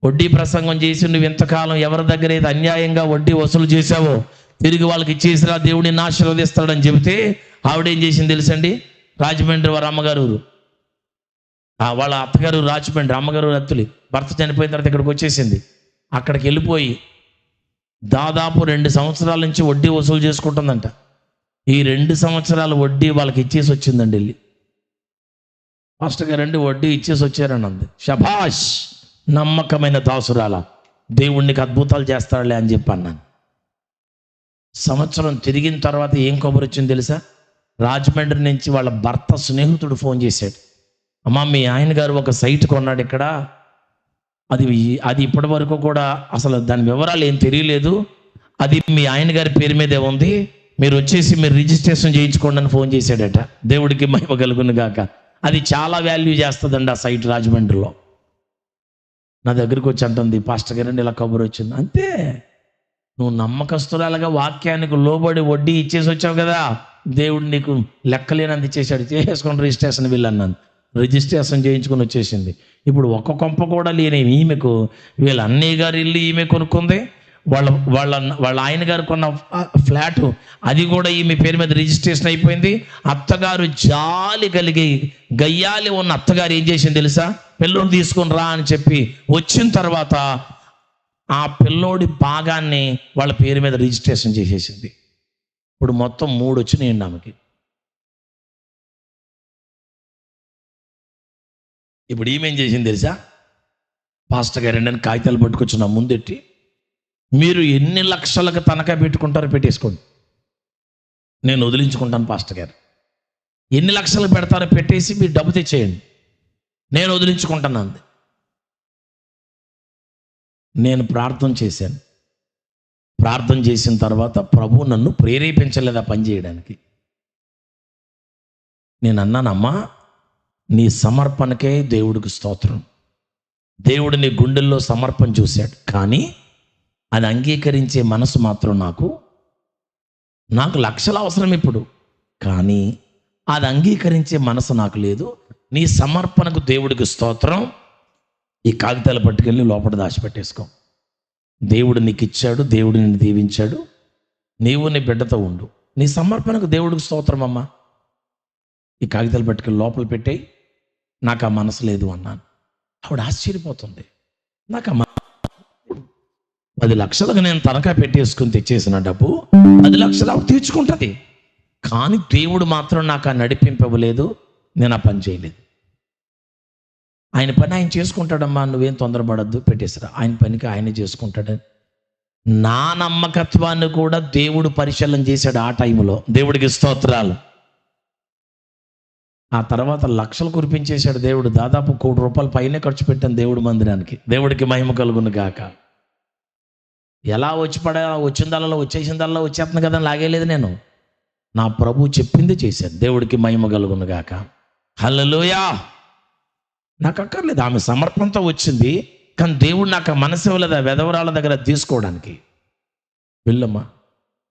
వడ్డీ ప్రసంగం చేసి నువ్వు ఇంతకాలం ఎవరి దగ్గర అయితే అన్యాయంగా వడ్డీ వసూలు చేశావో తిరిగి వాళ్ళకి ఇచ్చేసిరా, దేవుడిని ఆశీర్వదిస్తాడని చెబితే ఆవిడేం చేసింది తెలుసండి? రాజమండ్రి వారి అమ్మగారు, వాళ్ళ అత్తగారు రాజమండ్రి, అమ్మగారు రత్తులి, భర్త చనిపోయిన తర్వాత ఇక్కడికి వచ్చేసింది. అక్కడికి వెళ్ళిపోయి దాదాపు 2 సంవత్సరాల నుంచి వడ్డీ వసూలు చేసుకుంటుందంట. ఈ 2 సంవత్సరాల వడ్డీ వాళ్ళకి ఇచ్చేసి వచ్చిందండి. వెళ్ళి పాస్టర్ గారండి వడ్డీ ఇచ్చేసి వచ్చారని అంది. శభాష్, నమ్మకమైన దాసురాల, దేవుడికి అద్భుతాలు చేస్తాడులే అని చెప్పి అన్నాను. సంవత్సరం తిరిగిన తర్వాత ఏం కబురు వచ్చింది తెలుసా? రాజమండ్రి నుంచి వాళ్ళ భర్త స్నేహితుడు ఫోన్ చేశాడు. అమ్మా, మీ ఆయన గారు ఒక సైట్ కొన్నాడు ఇక్కడ, అది ఇప్పటి వరకు కూడా అసలు దాని వివరాలు ఏం తెలియలేదు, అది మీ ఆయన గారి పేరు మీదే ఉంది, మీరు వచ్చేసి మీరు రిజిస్ట్రేషన్ చేయించుకోండి అని ఫోన్ చేశాడట. దేవుడికి మహిమ కలుగును గాక. అది చాలా వాల్యూ చేస్తుందండి ఆ సైట్ రాజమండ్రిలో. నా దగ్గరికి వచ్చి అంటుంది, పాస్టర్ గారండి ఇలా కబురు వచ్చింది. అంతే, నువ్వు నమ్మకస్తురాలుగా వాక్యానికి లోబడి వడ్డీ ఇచ్చేసి వచ్చావు కదా, దేవుడు నీకు లెక్కలేనంత ఇచ్చేసాడు, చేసుకొని రిజిస్ట్రేషన్ వెళ్ళన్నాను. రిజిస్ట్రేషన్ చేయించుకొని వచ్చేసింది. ఇప్పుడు ఒక్క కొంప కూడా లేని ఈమెకు వీళ్ళ అన్నయ్య గారు ఇల్లు ఈమె కొనుక్కుంది, వాళ్ళ ఆయన గారు కొన్న ఫ్లాటు అది కూడా ఈమె పేరు మీద రిజిస్ట్రేషన్ అయిపోయింది. అత్తగారు జాలి కలిగి గయ్యాలి ఉన్న అత్తగారు ఏం చేసింది తెలుసా? పిల్లోడు తీసుకొని రా అని చెప్పి వచ్చిన తర్వాత ఆ పిల్లోడి భాగాన్ని వాళ్ళ పేరు మీద రిజిస్ట్రేషన్ చేసేసింది. ఇప్పుడు మొత్తం 3 వచ్చినాయండి ఆమెకి. ఇప్పుడు ఈమెం చేసింది తెలుసా? పాస్టర్ గారు నేను కాగితాలు పట్టుకొచ్చి నా ముందెట్టి, మీరు ఎన్ని లక్షలకు తనఖా పెట్టుకుంటారో పెట్టేసుకోండి, నేను వదిలించుకుంటాను. పాస్టర్ గారు ఎన్ని లక్షలు పెడతారో పెట్టేసి మీరు డబ్బు తెచ్చేయండి, నేను వదిలించుకుంటాను అంది. నేను ప్రార్థన చేశాను. ప్రార్థన చేసిన తర్వాత ప్రభు నన్ను ప్రేరేపించలేదా పని చేయడానికి. నేను అన్నానమ్మా, నీ సమర్పణకే దేవుడికి స్తోత్రం. దేవుడు నీ గుండెల్లో సమర్పణ చూశాడు, కానీ అది అంగీకరించే మనసు మాత్రం నాకు లక్షలు అవసరం ఇప్పుడు, కానీ అది అంగీకరించే మనసు నాకు లేదు. నీ సమర్పణకు దేవుడికి స్తోత్రం. ఈ కాగితాలు పట్టుకెళ్ళి లోపల దాచిపెట్టేసుకో. దేవుడు నీకు ఇచ్చాడు, దేవుడు నిన్ను దీవించాడు, నీవు నీ బిడ్డతో ఉండు. నీ సమర్పణకు దేవుడికి స్తోత్రం అమ్మా. ఈ కాగితాలు పట్టుకెళ్ళి లోపల పెట్టేయి, నాకు ఆ మనసు లేదు అన్నాను. ఆవిడ ఆశ్చర్యపోతుంది. నాకు 10 లక్షలకు నేను తనఖా పెట్టేసుకుని తెచ్చేసిన డబ్బు 10 లక్షలు ఆవిడ తీర్చుకుంటుంది, కానీ దేవుడు మాత్రం నాకు ఆ నడిపింపలేదు. నేను ఆ పని చేయలేదు. ఆయన పని ఆయన చేసుకుంటాడమ్మా, నువ్వేం తొందరపడద్దు, పెట్టేసిరా, ఆయన పనికి ఆయనే చేసుకుంటాడని నా నమ్మకత్వాన్ని కూడా దేవుడు పరిశీలన చేశాడు ఆ టైంలో. దేవుడికి స్తోత్రాలు. ఆ తర్వాత లక్షలు కురిపించేశాడు దేవుడు. దాదాపు ₹1,00,000 పైనే ఖర్చు పెట్టాను దేవుడి మందిరానికి. దేవుడికి మహిమ కలుగును గాక. ఎలా వచ్చిందల్లా వచ్చేసిందల్లా వచ్చేస్తుంది కదా లాగేలేదు నేను. నా ప్రభు చెప్పింది చేశాను. దేవుడికి మహిమ కలుగును గాక. హల్లెలూయా. నాకు అక్కర్లేదు, ఆమె సమర్పణతో వచ్చింది, కానీ దేవుడు నాకు మనసు ఇవ్వలేదు ఆ వెధవరాల దగ్గర తీసుకోవడానికి. వెళ్ళమ్మా,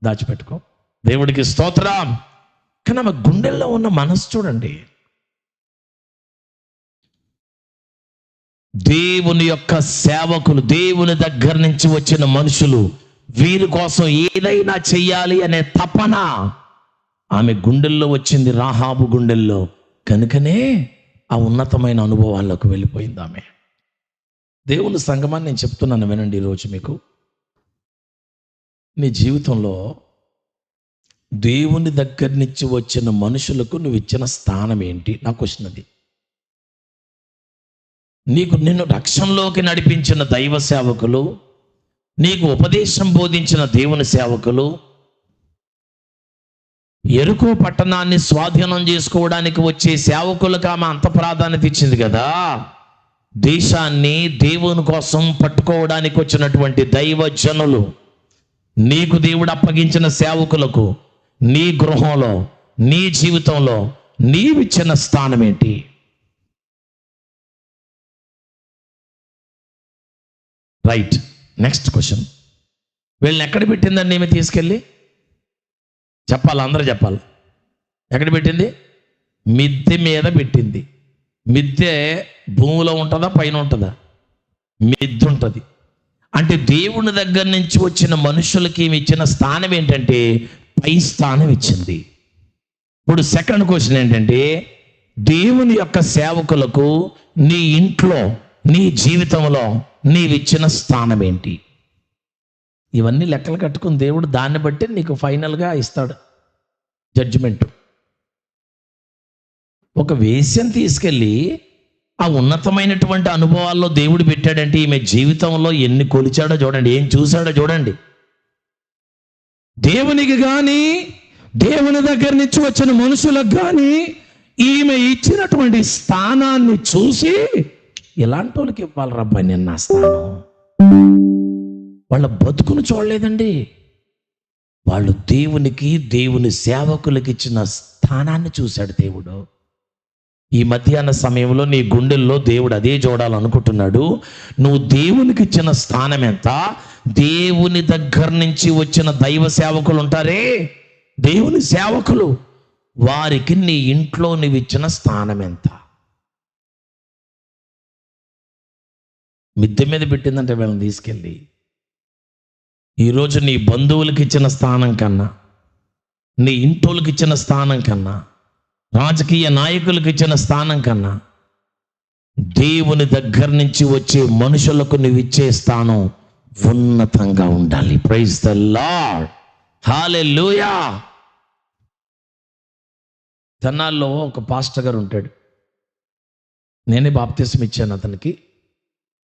దాచిపెట్టుకో, దేవుడికి స్తోత్రం. కానీ ఆమె గుండెల్లో ఉన్న మనసు చూడండి. దేవుని యొక్క సేవకులు, దేవుని దగ్గర నుంచి వచ్చిన మనుషులు, వీరి కోసం ఏదైనా చెయ్యాలి అనే తపన ఆమె గుండెల్లో వచ్చింది, రాహాబు గుండెల్లో. కనుకనే ఆ ఉన్నతమైన అనుభవాల్లోకి వెళ్ళిపోయింది ఆమె. దేవుని సంగమాన్ని నేను చెప్తున్నాను వినండి. ఈరోజు మీకు నీ జీవితంలో దేవుని దగ్గర నుంచి వచ్చిన మనుషులకు నువ్వు ఇచ్చిన స్థానం ఏంటి? నా క్వశ్చన్ అది. నిన్ను రక్షణలోకి నడిపించిన దైవ సేవకులు, నీకు ఉపదేశం బోధించిన దేవుని సేవకులు, యెరికో పట్టణాన్ని స్వాధీనం చేసుకోవడానికి వచ్చే సేవకులకు ఆమె అంత ప్రాధాన్యత ఇచ్చింది కదా. దేశాన్ని దేవుని కోసం పట్టుకోవడానికి వచ్చినటువంటి దైవ జనులు, నీకు దేవుడు అప్పగించిన సేవకులకు నీ గృహంలో, నీ జీవితంలో నీవిచ్చిన స్థానం ఏంటి? రైట్. Next question. వీళ్ళని ఎక్కడ పెట్టిందండి ఈమె తీసుకెళ్ళి? చెప్పాలి, అందరూ చెప్పాలి. ఎక్కడ పెట్టింది? మిద్దె మీద పెట్టింది. మిద్దె భూమిలో ఉంటుందా, పైన ఉంటుందా? మిద్దె ఉంటుంది. అంటే దేవుని దగ్గర నుంచి వచ్చిన మనుషులకి ఈమె ఇచ్చిన స్థానం ఏంటంటే పై స్థానం ఇచ్చింది. ఇప్పుడు సెకండ్ క్వశ్చన్ ఏంటంటే, దేవుని యొక్క సేవకులకు నీ ఇంట్లో, నీ జీవితంలో నీవిచ్చిన స్థానం ఏంటి? ఇవన్నీ లెక్కలు కట్టుకుని దేవుడు దాన్ని బట్టి నీకు ఫైనల్గా ఇస్తాడు జడ్జిమెంట్. ఒక వేశ్యను తీసుకెళ్ళి ఆ ఉన్నతమైనటువంటి అనుభవాల్లో దేవుడు పెట్టాడంటే ఈమె జీవితంలో ఎన్ని కొలిచాడో చూడండి, ఏం చూశాడో చూడండి. దేవునికి కానీ, దేవుని దగ్గర నుంచి వచ్చిన మనుషులకు కానీ ఈమె ఇచ్చినటువంటి స్థానాన్ని చూసి, ఇలాంటి వాళ్ళకి ఇవ్వాలి రబ్బాయి నేను నా స్థానం. వాళ్ళ బతుకును చూడలేదండి, వాళ్ళు దేవునికి, దేవుని సేవకులకు ఇచ్చిన స్థానాన్ని చూశాడు దేవుడు. ఈ మధ్యాహ్న సమయంలో నీ గుండెల్లో దేవుడు అదే చూడాలనుకుంటున్నాడు. నువ్వు దేవునికి ఇచ్చిన స్థానం ఎంత? దేవుని దగ్గర నుంచి వచ్చిన దైవ సేవకులు ఉంటారే, దేవుని సేవకులు, వారికి నీ ఇంట్లో నువ్వు ఇచ్చిన స్థానం ఎంత? మిద్దె మీద పెట్టిందంటే వీళ్ళని తీసుకెళ్ళి, ఈరోజు నీ బంధువులకి ఇచ్చిన స్థానం కన్నా, నీ ఇంటోళ్ళకి ఇచ్చిన స్థానం కన్నా, రాజకీయ నాయకులకు ఇచ్చిన స్థానం కన్నా, దేవుని దగ్గర నుంచి వచ్చే మనుషులకు నువ్వు ఇచ్చే స్థానం ఉన్నతంగా ఉండాలి. ప్రైజ్ ద లార్డ్, హల్లెలూయా. తెనాల్లో ఒక పాస్టర్ గారు ఉంటాడు. నేనే బాప్తిసం ఇచ్చాను అతనికి,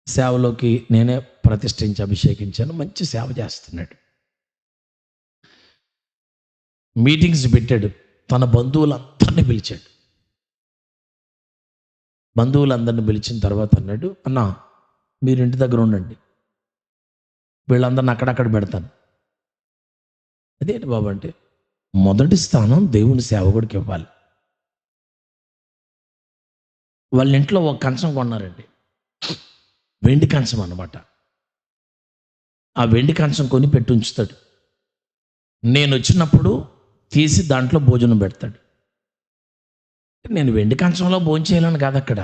సేవలోకి నేనే ప్రతిష్ఠించి అభిషేకించాను. మంచి సేవ చేస్తున్నాడు. మీటింగ్స్ పెట్టాడు, తన బంధువులందరినీ పిలిచాడు. బంధువులందరినీ పిలిచిన తర్వాత అన్నాడు, అన్నా మీరు ఇంటి దగ్గర ఉండండి, వీళ్ళందరిని అక్కడక్కడ పెడతాను. అదేంటి బాబు అంటే, మొదటి స్థానం దేవుని సేవకుడికి ఇవ్వాలి. వాళ్ళ ఇంట్లో ఒక కంచం కొన్నారండి, వెండి కంచం అన్నమాట. ఆ వెండి కంచం కొని పెట్టి ఉంచుతాడు. నేను వచ్చినప్పుడు తీసి దాంట్లో భోజనం పెడతాడు. నేను వెండి కంచంలో భోజనం చేయాలని కాదు, అక్కడ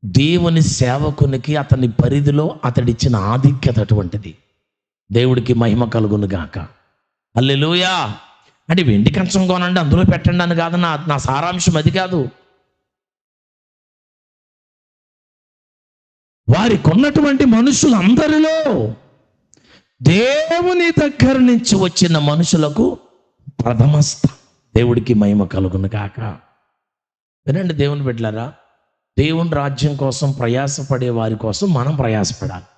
దేవుని సేవకునికి అతని పరిధిలో అతడిచ్చిన ఆధిక్యత అటువంటిది. దేవుడికి మహిమ కలుగును గాక. హల్లెలూయా. అంటే వెండి కంచం కొనండి అందులో పెట్టండి అని కాదు, నా సారాంశం అది కాదు. వారికి ఉన్నటువంటి మనుషులందరిలో దేవుని దగ్గర నుంచి వచ్చిన మనుషులకు ప్రథమ స్థానం. దేవుడికి మహిమ కలుగును గాక. వినండి దేవుని బిడ్డలారా, దేవుని రాజ్యం కోసం ప్రయాసపడే వారి కోసం మనం ప్రయాసపడాలి.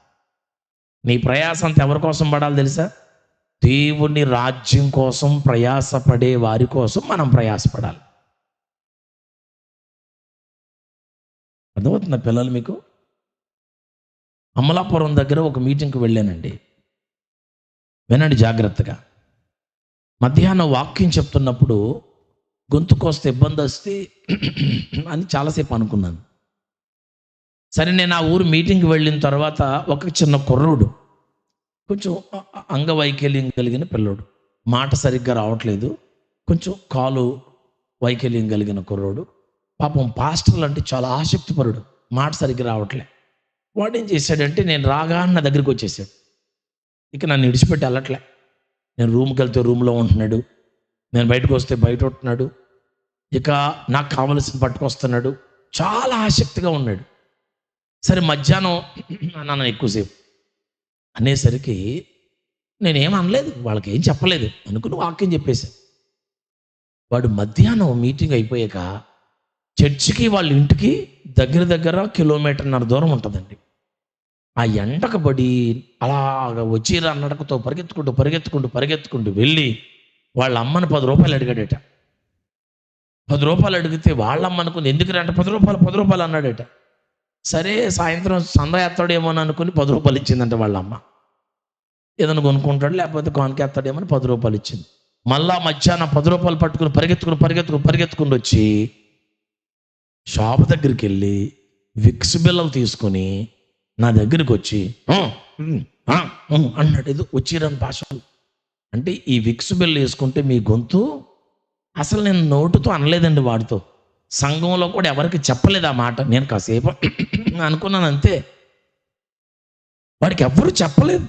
నీ ప్రయాసం అంత ఎవరి కోసం పడాలి తెలుసా? దేవుని రాజ్యం కోసం ప్రయాసపడే వారి కోసం మనం ప్రయాసపడాలి. అర్థమవుతుందా పిల్లలు మీకు? అమలాపురం దగ్గర ఒక మీటింగ్కి వెళ్ళానండి. వినండి జాగ్రత్తగా. మధ్యాహ్నం వాక్యం చెప్తున్నప్పుడు గొంతుకొస్తే ఇబ్బంది వస్తే అని చాలాసేపు అనుకున్నాను. సరే, నేను ఆ ఊరు మీటింగ్కి వెళ్ళిన తర్వాత ఒక చిన్న కుర్రోడు కొంచెం అంగవైకల్యం కలిగిన పిల్లోడు, మాట సరిగ్గా రావట్లేదు, కొంచెం కాలు వైకల్యం కలిగిన కుర్రోడు. పాపం పాస్టర్లు అంటే చాలా ఆసక్తిపరుడు, మాట సరిగ్గా రావట్లే. వాడు ఏం చేశాడంటే, నేను రాగానే నా దగ్గరికి వచ్చేసాడు. ఇక నన్ను విడిచిపెట్టి వెళ్ళట్లే. నేను రూమ్కి వెళ్తే రూమ్లో ఉంటున్నాడు, నేను బయటకు వస్తే బయట ఉంటున్నాడు, ఇక నాకు కావలసిన పట్టుకొస్తున్నాడు. చాలా ఆసక్తిగా ఉన్నాడు. సరే మధ్యాహ్నం అన్నాను ఎక్కువసేపు అనేసరికి నేనేం అనలేదు, వాళ్ళకి ఏం చెప్పలేదు అనుకుని వాక్యం చెప్పేశాను. వాడు మధ్యాహ్నం మీటింగ్ అయిపోయాక చర్చికి వాళ్ళ ఇంటికి దగ్గర 1.5 కిలోమీటర్ దూరం ఉంటుందండి. ఆ ఎండకు పడి అలాగ వచ్చిరా నడకతో పరిగెత్తుకుంటూ వెళ్ళి వాళ్ళ అమ్మని 10 రూపాయలు అడిగాడట. 10 రూపాయలు అడిగితే వాళ్ళ అమ్మ అనుకుంది, ఎందుకు రంట 10 రూపాయలు అన్నాడట. సరే సాయంత్రం సందా ఎత్తాడేమో అని అనుకుని 10 రూపాయలు ఇచ్చిందంట వాళ్ళ అమ్మ. ఏదైనా కొనుక్కుంటాడు లేకపోతే కానుకేస్తాడేమో అని 10 రూపాయలు ఇచ్చింది. మళ్ళా మధ్యాహ్నం 10 రూపాయలు పట్టుకుని పరిగెత్తుకుని వచ్చి షాప్ దగ్గరికి వెళ్ళి విక్స్ బిల్లలు తీసుకొని నా దగ్గరికి వచ్చి అన్నాడు. ఏదో వచ్చిరని భాషలు. అంటే ఈ విక్స్ బిల్ల వేసుకుంటే మీ గొంతు, అసలు నేను నోటుతో అనలేదండి వాడితో, సంఘంలో కూడా ఎవరికి చెప్పలేదు ఆ మాట. నేను కాసేపు అనుకున్నాను అంతే, వాడికి ఎవ్వరూ చెప్పలేదు.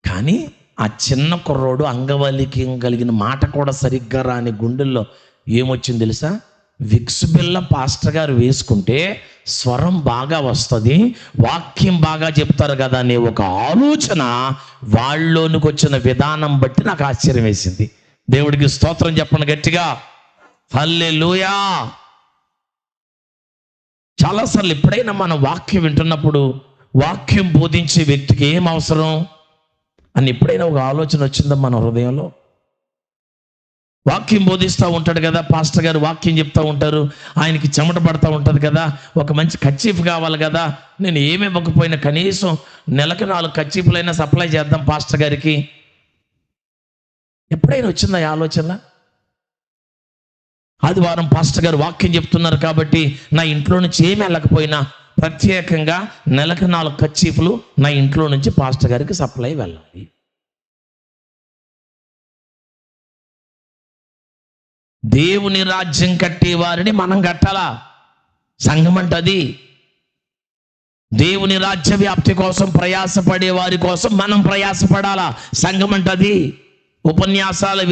కానీ ఆ చిన్న కుర్రోడు అంగవైకల్యం కలిగిన మాట కూడా సరిగ్గా రాని గుండెల్లో ఏమొచ్చింది తెలుసా? విక్స్ బిల్ల పాస్టర్ గారు వేసుకుంటే స్వరం బాగా వస్తుంది, వాక్యం బాగా చెప్తారు కదా అనే ఒక ఆలోచన వాళ్ళలోనికి వచ్చిన విధానం బట్టి నాకు ఆశ్చర్యం వేసింది. దేవుడికి స్తోత్రం చెప్పండి గట్టిగా, హల్లెలూయా. చాలాసార్లు ఎప్పుడైనా మనం వాక్యం వింటున్నప్పుడు వాక్యం బోధించే వ్యక్తికి ఏం అవసరం అని ఎప్పుడైనా ఒక ఆలోచన వచ్చిందా మన హృదయంలో? వాక్యం బోధిస్తూ ఉంటాడు కదా పాస్టర్ గారు, వాక్యం చెప్తూ ఉంటారు, ఆయనకి చెమట పడుతూ ఉంటుంది కదా, ఒక మంచి కచ్చీఫ్ కావాలి కదా, నేను ఏమి ఇవ్వకపోయినా కనీసం నెలకు 4 కచ్చీఫ్లైనా సప్లై చేద్దాం పాస్టర్ గారికి. ఎప్పుడైనా వచ్చిందా ఈ ఆలోచన? ఆదివారం పాస్టర్ గారు వాక్యం చెప్తున్నారు కాబట్టి నా ఇంట్లో నుంచి ఏమి వెళ్ళకపోయినా ప్రత్యేకంగా నెలకు 4 కచ్చీఫ్లు నా ఇంట్లో నుంచి పాస్టర్ గారికి సప్లై వెళ్ళాలి. దేవుని రాజ్యం కట్టే వారిని మనం కట్టాలా? సంఘం అంటది. దేవుని రాజ్య వ్యాప్తి కోసం ప్రయాసపడే వారి కోసం మనం ప్రయాసపడాలా? సంఘం అంటది. ఉపన్యాసాలు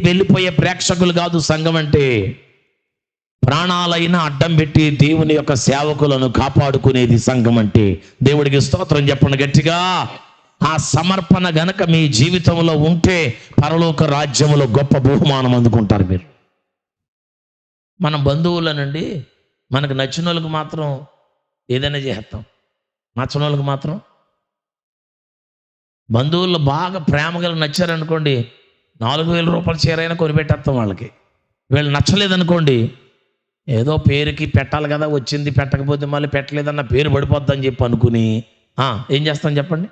వెళ్ళిపోయే ప్రేక్షకులు కాదు సంఘం అంటే. ప్రాణాలైనా అడ్డం పెట్టి దేవుని యొక్క సేవకులను కాపాడుకునేది సంఘం అంటే. దేవుడికి స్తోత్రం చెప్పండి గట్టిగా. ఆ సమర్పణ గనక మీ జీవితంలో ఉంటే పరలోక రాజ్యంలో గొప్ప బహుమానం అందుకుంటారు మీరు. మన బంధువులనండి, మనకు నచ్చిన వాళ్ళకి మాత్రం ఏదైనా చేస్తాం, నచ్చిన వాళ్ళకి మాత్రం, బంధువుల్లో బాగా ప్రేమగా నచ్చారనుకోండి 4,000 రూపాయల చీరైనా కొనిపెట్టేస్తాం వాళ్ళకి. వీళ్ళు నచ్చలేదనుకోండి, ఏదో పేరుకి పెట్టాలి కదా, వచ్చింది పెట్టకపోతే మళ్ళీ పెట్టలేదన్న పేరు పడిపోద్దని చెప్పి అనుకుని ఏం చేస్తాం చెప్పండి?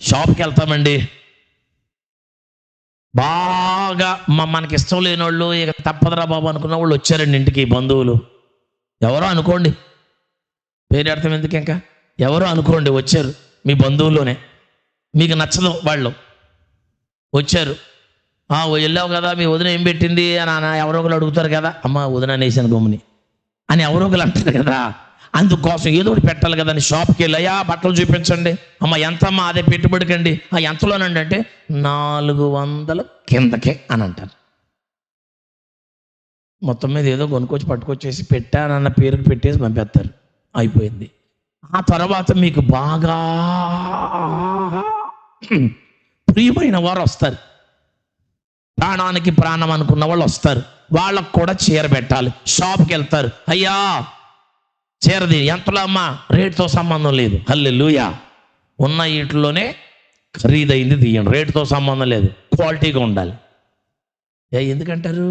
షాప్కి వెళ్తామండి, బాగా మనకి ఇష్టం లేని వాళ్ళు, ఇక తప్పదురా బాబు అనుకున్న వాళ్ళు వచ్చారండి ఇంటికి, బంధువులు ఎవరో అనుకోండి, పేరు అర్థం ఎందుకు, ఇంకా ఎవరో అనుకోండి, వచ్చారు మీ బంధువుల్లోనే, మీకు నచ్చదు వాళ్ళు వచ్చారు. వెళ్ళావు కదా, మీ వదిన ఏం పెట్టింది అని ఎవరో ఒకరు అడుగుతారు కదా, అమ్మ వదిన అనేసాను గమ్ముని అని ఎవరో ఒకరు అంటారు కదా. అందుకోసం ఏదో ఒకటి పెట్టాలి కదా అని షాప్కి వెళ్ళి, అయ్యా బట్టలు చూపించండి, అమ్మ ఎంతమ్మా, అదే పెట్టుబడికండి, ఎంతలోనండి అంటే 400 కిందకే అని అంటారు. మొత్తం మీద ఏదో కొనుక్కొచ్చి పట్టుకొచ్చేసి పెట్టానన్న పేరుకి పెట్టేసి పంపేస్తారు, అయిపోయింది. ఆ తర్వాత మీకు బాగా ప్రియమైన వారు వస్తారు, ప్రాణానికి ప్రాణం అనుకున్న వాళ్ళు వస్తారు, వాళ్ళకు కూడా చీర పెట్టాలి. షాప్కి వెళ్తారు, అయ్యా చీరది ఎంతలో అమ్మా, రేటుతో సంబంధం లేదు, హల్లెలూయా. ఉన్న వీటిలోనే ఖరీదైంది తీయండి, రేటుతో సంబంధం లేదు, క్వాలిటీగా ఉండాలి. ఎందుకంటారు?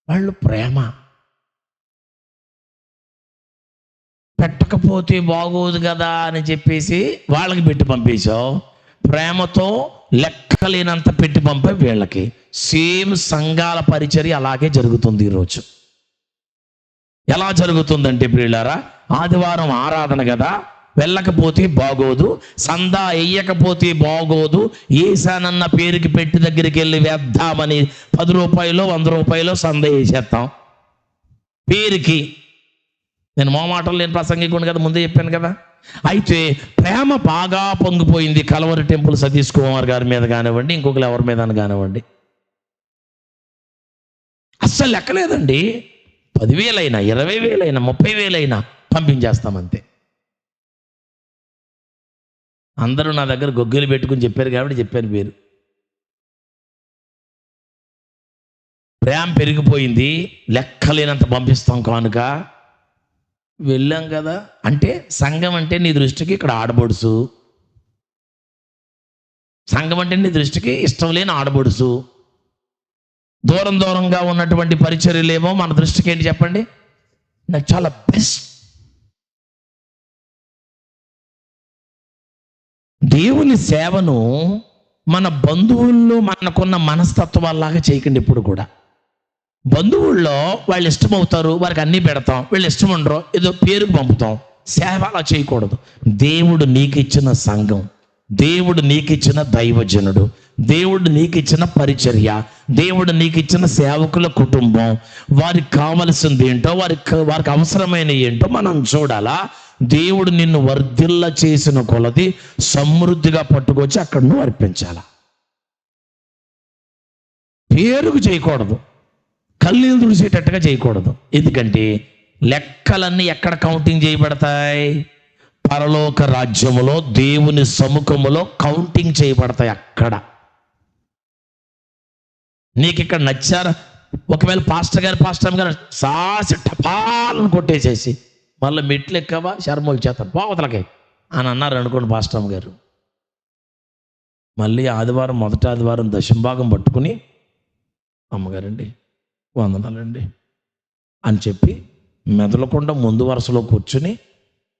వాళ్ళు ప్రేమ, పెట్టకపోతే బాగోదు కదా అని చెప్పేసి వాళ్ళకి పెట్టి పంపేశావు, ప్రేమతో లెక్కలేనంత పెట్టి పంపే వీళ్ళకి. సేమ్ సంఘాల పరిచర్య అలాగే జరుగుతుంది ఈరోజు. ఎలా జరుగుతుందంటే ప్రియులారా, ఆదివారం ఆరాధన కదా, వెళ్ళకపోతే బాగోదు, సందా వెయ్యకపోతే బాగోదు, ఏసానన్న పేరుకి పెట్టి దగ్గరికి వెళ్ళి వేద్దామని 10 రూపాయలు 100 రూపాయలు సందా వేసేస్తాం పేరుకి. నేను మోమాటలు లేని ప్రసంగికుని కదా, ముందే చెప్పాను కదా. అయితే ప్రేమ బాగా పొంగిపోయింది కలవరి టెంపుల్ సతీష్ కుమార్ గారి మీద కానివ్వండి, ఇంకొకరు ఎవరి మీద కానివ్వండి. అస్సలు లెక్కలేదండి. 10,000 అయినా 20,000 అయినా 30,000 అయినా పంపించేస్తామంతే. అందరూ నా దగ్గర గొగ్గులు పెట్టుకుని చెప్పారు కాబట్టి చెప్పాను పేరు. ప్రేమ పెరిగిపోయింది, లెక్కలేనంత పంపిస్తాం కానుక. వెళ్ళాం కదా. అంటే సంఘం అంటే నీ దృష్టికి ఇక్కడ ఆడబడుసు, సంఘం అంటే నీ దృష్టికి ఇష్టం లేని ఆడబడుసు. దూరం దూరంగా ఉన్నటువంటి పరిచర్యలేమో మన దృష్టికి ఏంటి చెప్పండి, నాకు చాలా బెస్ట్. దేవుని సేవను మన బంధువుల్లో మనకున్న మనస్తత్వాల్లాగా చేయకండి ఎప్పుడు కూడా. బంధువుల్లో వాళ్ళు ఇష్టమవుతారు, వారికి అన్నీ పెడతాం, వీళ్ళు ఇష్టం ఉండరు, ఏదో పేరుకు పంపుతాం. సేవ అలా చేయకూడదు. దేవుడు నీకు ఇచ్చిన సంఘం, దేవుడు నీకు ఇచ్చిన దైవజనుడు, దేవుడు నీకు ఇచ్చిన పరిచర్య, దేవుడు నీకు ఇచ్చిన సేవకుల కుటుంబం, వారికి కావలసింది ఏంటో, వారికి అవసరమైన ఏంటో మనం చూడాలా. దేవుడు నిన్ను వర్ధిల్ల చేసిన కొలది సమృద్ధిగా పట్టుకొచ్చి అక్కడ నువ్వు అర్పించాల. పేరుకు చేయకూడదు, కళ్ళీలు తుడిసేటట్టుగా చేయకూడదు. ఎందుకంటే లెక్కలన్నీ ఎక్కడ కౌంటింగ్ చేయబడతాయి? పరలోక రాజ్యములో దేవుని సముఖములో కౌంటింగ్ చేయబడతాయి. అక్కడ నీకు ఇక్కడ నచ్చారా? ఒకవేళ పాస్టర్ గారు సాసి టపాలను కొట్టేసేసి మళ్ళీ మెట్లు ఎక్కవా శర్మలు చేస్తాను పోవతలకి అని అన్నారు అనుకోండి పాస్టర్ గారు. మళ్ళీ ఆదివారం మొదటి ఆదివారం దశంభాగం పట్టుకుని అమ్మగారండి వందనాలండి అని చెప్పి మెదలకుండా ముందు వరుసలో కూర్చుని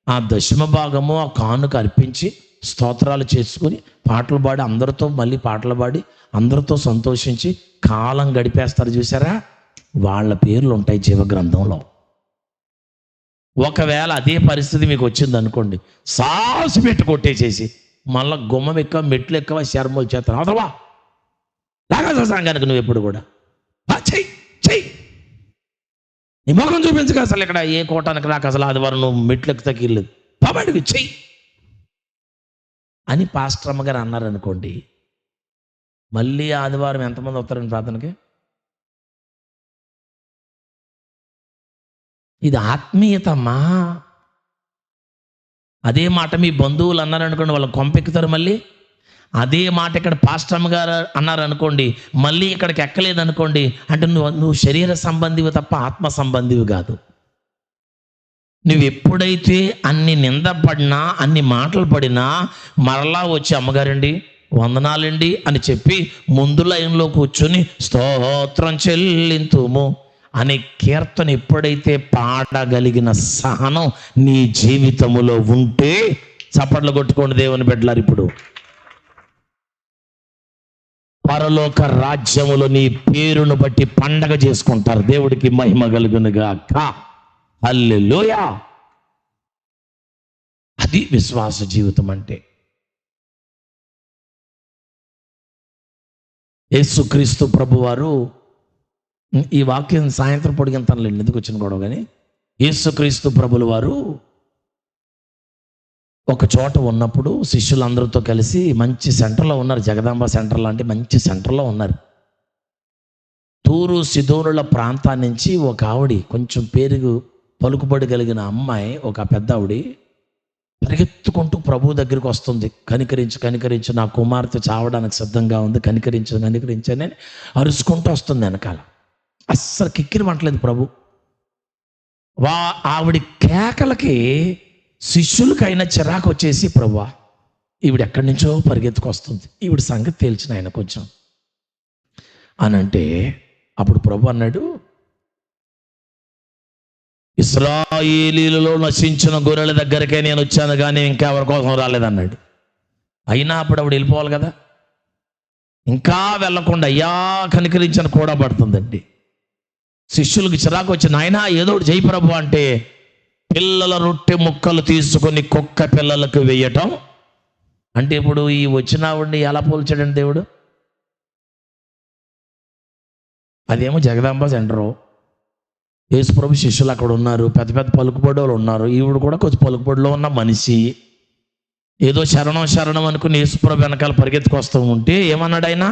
ఆ దశమ భాగము ఆ కానుక అర్పించి స్తోత్రాలు చేసుకుని పాటలు పాడి అందరితో మళ్ళీ పాటలు పాడి అందరితో సంతోషించి కాలం గడిపేస్తారు చూసారా, వాళ్ళ పేర్లు ఉంటాయి జీవగ్రంథంలో. ఒకవేళ అదే పరిస్థితి మీకు వచ్చింది అనుకోండి, సాసు పెట్టి కొట్టేసేసి మళ్ళీ గుమ్మం ఎక్కువ మెట్లు ఎక్కువ శర్మలు చేస్తాను అవతవా లాగా సంఘానికి నువ్వు ఎప్పుడు కూడా చెయ్యి చెయ్యి నీ ముఖం చూపించక అసలు ఇక్కడ ఏ కోటానికి రాక అసలు ఆదివారం నువ్వు మెట్లు ఎక్కుతాకి వెళ్ళలేదు బాబాడికి చెయ్యి అని పాస్టర్ అమ్మగారు అన్నారు అనుకోండి. మళ్ళీ ఆదివారం ఎంతమంది వస్తారండి ప్రార్థనకి? ఇది ఆత్మీయతమ్మా. అదే మాట మీ బంధువులు అన్నారు అనుకోండి, వాళ్ళు కొంపెక్కుతారు. మళ్ళీ అదే మాట ఇక్కడ పాస్టర్ అమ్మగారు అన్నారు అనుకోండి, మళ్ళీ ఇక్కడికి ఎక్కలేదు అనుకోండి, అంటే నువ్వు శరీర సంబంధివి తప్ప ఆత్మ సంబంధివి కాదు. నువ్వు ఎప్పుడైతే అన్ని నిందపడినా అన్ని మాటలు పడినా మరలా వచ్చి అమ్మగారండి వందనాలండి అని చెప్పి ముందు లైన్లో కూర్చొని స్తోత్రం చెల్లింతుము అనే కీర్తన ఎప్పుడైతే పాడగలిగిన సహనం నీ జీవితములో ఉంటే, చప్పట్లు కొట్టుకోండి దేవుని బిడ్డలారు. ఇప్పుడు పరలోక రాజ్యములో నీ పేరును బట్టి పండగ చేసుకుంటారు. దేవుడికి మహిమ కలుగునుగాక. హల్లెలూయా. అది విశ్వాస జీవితం అంటే. యేసుక్రీస్తు ప్రభువారు, ఈ వాక్యం సాయంత్రం పొడిగింతనులేండి ఎందుకు వచ్చిన గొడవ, కానీ యేసుక్రీస్తు ప్రభుల వారు ఒక చోట ఉన్నప్పుడు శిష్యులందరితో కలిసి మంచి సెంటర్లో ఉన్నారు. జగదాంబ సెంటర్ లాంటి మంచి సెంటర్లో ఉన్నారు. తూరు సిదోనుల ప్రాంతాన్ని నుంచి ఒక ఆవిడ, కొంచెం పేరు పలుకుబడి కలిగిన అమ్మాయి, ఒక పెద్ద ఆవిడ పరిగెత్తుకుంటూ ప్రభు దగ్గరికి వస్తుంది. కనికరించు కనికరించు, నా కుమార్తె చావడానికి సిద్ధంగా ఉంది, కనికరించు కనికరించు అని అరుచుకుంటూ వస్తుంది వెనకాల. అస్సలు కిక్కిరి వంటలేదు ప్రభు. ఆవిడ కేకలకి శిష్యులకైనా చిరాకు వచ్చేసి, ప్రభువా ఈవిడ ఎక్కడి నుంచో పరిగెత్తుకొస్తుంది, ఈవిడ సంగతి తేల్చిన ఆయన కొంచెం అని అంటే, అప్పుడు ప్రభు అన్నాడు, ఇశ్రాయేలీలలో నశించిన గొర్రెల దగ్గరకే నేను వచ్చాను కానీ ఇంకెవరి కోసం రాలేదన్నాడు. అయినా అప్పుడు ఆవిడ వెళ్ళిపోవాలి కదా, ఇంకా వెళ్ళకుండా అయ్యా కనికరించని కూడా పడుతుందండి. శిష్యులకు చిరాకు వచ్చి, నాయనా ఏదో ఒకటి చేయి ప్రభు అంటే, పిల్లల రొట్టె ముక్కలు తీసుకొని కుక్క పిల్లలకు వేయటం అంటే ఇప్పుడు ఈ వచ్చినావిడిని ఎలా పోల్చాడండి దేవుడు? అదేమో జగదాంబ సెంటరు, యేసుప్రభు శిష్యులు అక్కడ ఉన్నారు, పెద్ద పెద్ద పలుకుబడి వాళ్ళు ఉన్నారు, ఈవిడ కూడా కొంచెం పలుకుబడిలో ఉన్న మనిషి. ఏదో శరణం శరణం అనుకుని యేసుప్రభు వెనకాల పరిగెత్తుకొస్తూ ఉంటే ఏమన్నాడు ఆయన?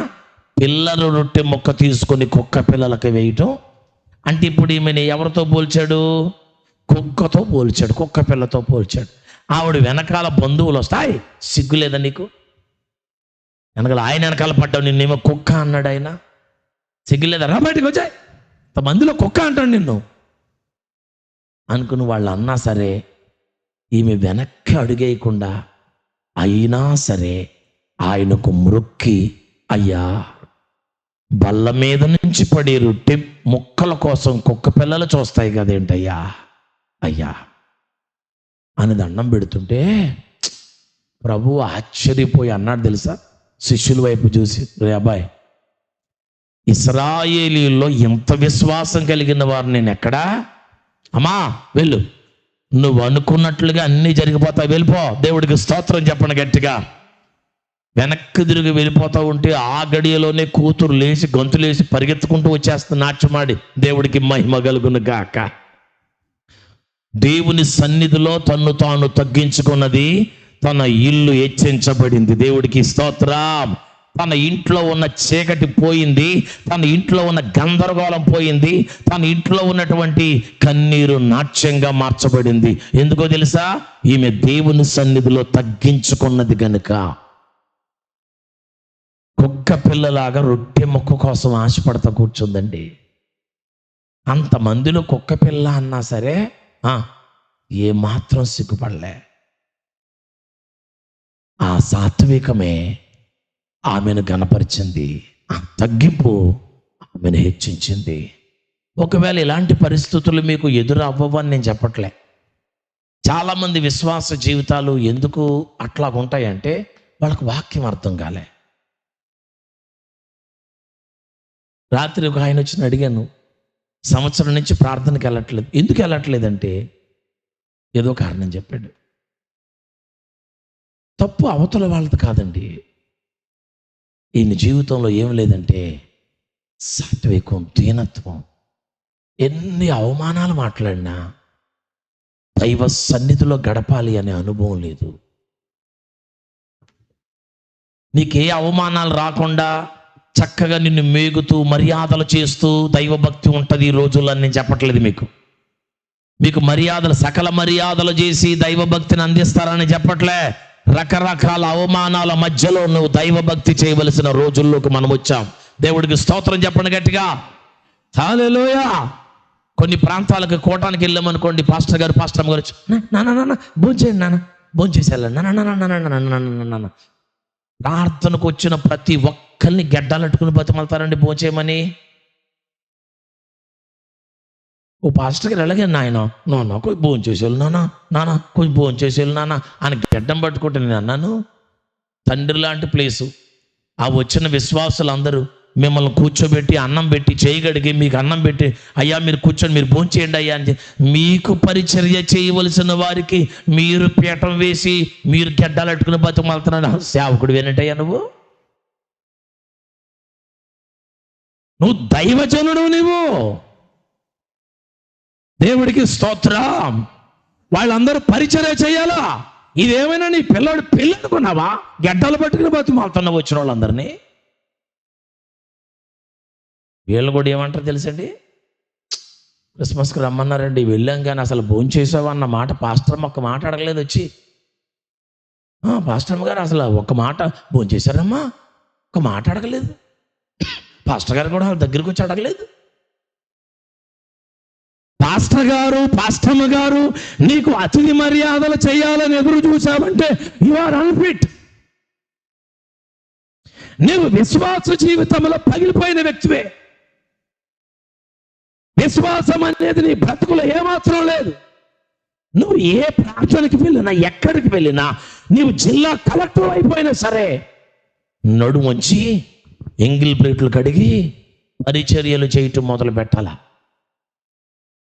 పిల్లల రొట్టె ముక్క తీసుకొని కుక్క పిల్లలకు వేయటం అంటే ఇప్పుడు ఈమెను ఎవరితో పోల్చాడు? కుక్కతో పోల్చాడు, కుక్క పిల్లతో పోల్చాడు. ఆవిడ వెనకాల బంధువులు వస్తాయి, సిగ్గు లేదా నీకు? వెనకాల ఆయన వెనకాల పడ్డావు, నిన్నేమో కుక్క అన్నాడు ఆయన. సిగ్గు లేదా? రా బయటకు వచ్చాయి, మందిలో కుక్క అంటాడు నిన్ను అనుకుని వాళ్ళు అన్నా సరే ఈమె వెనక్కి అడుగేయకుండా అయినా సరే ఆయనకు మ్రొక్కి, అయ్యా బల్ల మీద నుంచి పడి రొట్టె ముక్కల కోసం కుక్క పిల్లలు చూస్తాయి కదేంటయ్యా అయ్యా అని దండం పెడుతుంటే ప్రభు ఆశ్చర్యపోయి అన్నాడు తెలుసా, శిష్యుల వైపు చూసి, రే అబ్బాయి, ఇశ్రాయేలీల్లో ఇంత విశ్వాసం కలిగిన వారు నేను ఎక్కడా? అమ్మా వెళ్ళు, నువ్వు అనుకున్నట్లుగా అన్నీ జరిగిపోతావు, వెళ్ళిపో. దేవుడికి స్తోత్రం చెప్పండి గట్టిగా. వెనక్కి తిరిగి వెళ్ళిపోతూ ఉంటే ఆ గడియలోనే కూతురు లేచి గొంతులేసి పరిగెత్తుకుంటూ వచ్చేస్తుంది నాట్యమాడి. దేవుడికి మహిమ కలుగును గాక. దేవుని సన్నిధిలో తన్ను తాను తగ్గించుకున్నది, తన ఇల్లు హెచ్చించబడింది. దేవుడికి స్తోత్రం. తన ఇంట్లో ఉన్న చీకటి పోయింది, తన ఇంట్లో ఉన్న గందరగోళం పోయింది, తన ఇంట్లో ఉన్నటువంటి కన్నీరు నాట్యంగా మార్చబడింది. ఎందుకో తెలుసా? ఈమె దేవుని సన్నిధిలో తగ్గించుకున్నది గనుక. కుక్క పిల్లలాగా రొట్టె ముక్క కోసం ఆశపడతా కూర్చుందండి. అంతమందిలో కుక్క పిల్ల అన్నా సరే ఏమాత్రం సిగ్గుపడలే. ఆ సాత్వికమే ఆమెను గణపరిచింది, ఆ తగ్గింపు ఆమెను హెచ్చించింది. ఒకవేళ ఇలాంటి పరిస్థితులు మీకు ఎదురు అవ్వవని నేను చెప్పట్లే. చాలామంది విశ్వాస జీవితాలు ఎందుకు అట్లా ఉంటాయంటే వాళ్ళకు వాక్యం అర్థం కాలే. రాత్రి ఒక ఆయన వచ్చి అడిగాను, సంవత్సరం నుంచి ప్రార్థనకి వెళ్ళట్లేదు. ఎందుకు వెళ్ళట్లేదంటే ఏదో కారణం చెప్పాడు. తప్పు అవతల వాళ్ళది కాదండి. ఈయన జీవితంలో ఏం లేదంటే సాత్వికం, దీనత్వం. ఎన్ని అవమానాలు మాట్లాడినా దైవ సన్నిధిలో గడపాలి అనే అనుభవం లేదు. నీకే అవమానాలు రాకుండా చక్కగా నిన్ను మేగుతూ మర్యాదలు చేస్తూ దైవభక్తి ఉంటుంది ఈ రోజుల్లో. నేను చెప్పట్లేదు మీకు మర్యాదలు, సకల మర్యాదలు చేసి దైవభక్తిని అందిస్తారని చెప్పట్లే. రకరకాల అవమానాల మధ్యలో నువ్వు దైవభక్తి చేయవలసిన రోజుల్లోకి మనం వచ్చాం. దేవుడికి స్తోత్రం చెప్పండి గట్టిగా. హల్లెలూయా. కొన్ని ప్రాంతాలకు కోటానికి వెళ్ళామనుకోండి, పాస్టర్ గారు వచ్చి, నాన్న భోంచేయండి, నాన్న భోంచేసి వెళ్ళండి, నాన్న. ప్రార్థనకు వచ్చిన ప్రతి ఒక్కరిని గెడ్డాలట్టుకుని బతిమలుతారండి భోంచేయమని. ఓ పాస్టర్ గారు ఎలాగే నాయన కొంచెం భోంచేసేళ్ళు నాన్న కొంచెం భోంచేసేళ్ళు నాన్న అని గెడ్డం పట్టుకుంటే నేను అన్నాను, తండ్రి లాంటి ప్లేసు. ఆ వచ్చిన విశ్వాసులందరూ మిమ్మల్ని కూర్చోబెట్టి అన్నం పెట్టి చేయగడిగి మీకు అన్నం పెట్టి, అయ్యా మీరు కూర్చొని మీరు భోంచేయండి అయ్యా అని మీకు పరిచర్య చేయవలసిన వారికి మీరు పీఠం వేసి మీరు గెడ్డాలట్టుకుని బతుకుమలుతున్నాను. సేవకుడు వినటయ్యా నువ్వు దైవజనుడు. నువ్వు దేవుడికి స్తోత్రం. వాళ్ళందరూ పరిచర్య చేయాలా? ఇదేమైనా నీ పిల్లనుకున్నావా? గెడ్డలు పట్టుకుని బతుకుమలుతున్నావు వచ్చిన వాళ్ళందరినీ. వీళ్ళు కూడా ఏమంటారు తెలుసండి, క్రిస్మస్కి రమ్మన్నారండి, వెళ్ళాం కానీ అసలు భోంచేసావా అన్న మాట పాస్టర్ ఒక్క మాట అడగలేదు. వచ్చి పాస్టర్ గారు అసలు ఒక్క మాట భోంచేశారమ్మా, ఒక మాట అడగలేదు. పాస్టర్ గారు కూడా దగ్గరికి వచ్చి అడగలేదు. పాస్టర్ గారు, పాస్టమ్మ గారు నీకు అతిథి మర్యాదలు చేయాలని ఎదురు చూసావంటే యు ఆర్ అన్ఫిట్. నువ్వు విశ్వాస జీవితంలో పగిలిపోయిన వ్యక్తివే. విశ్వాసం అనేది నీ బ్రతుకులో ఏమాత్రం లేదు. నువ్వు ఏ ప్రార్థనకి వెళ్ళినా, ఎక్కడికి వెళ్ళినా, నీవు జిల్లా కలెక్టర్ అయిపోయినా సరే నడుమొంచి ఎంగిల్ ప్లేట్లు కడిగి పరిచర్యలు చేయటం మొదలు పెట్టాలా.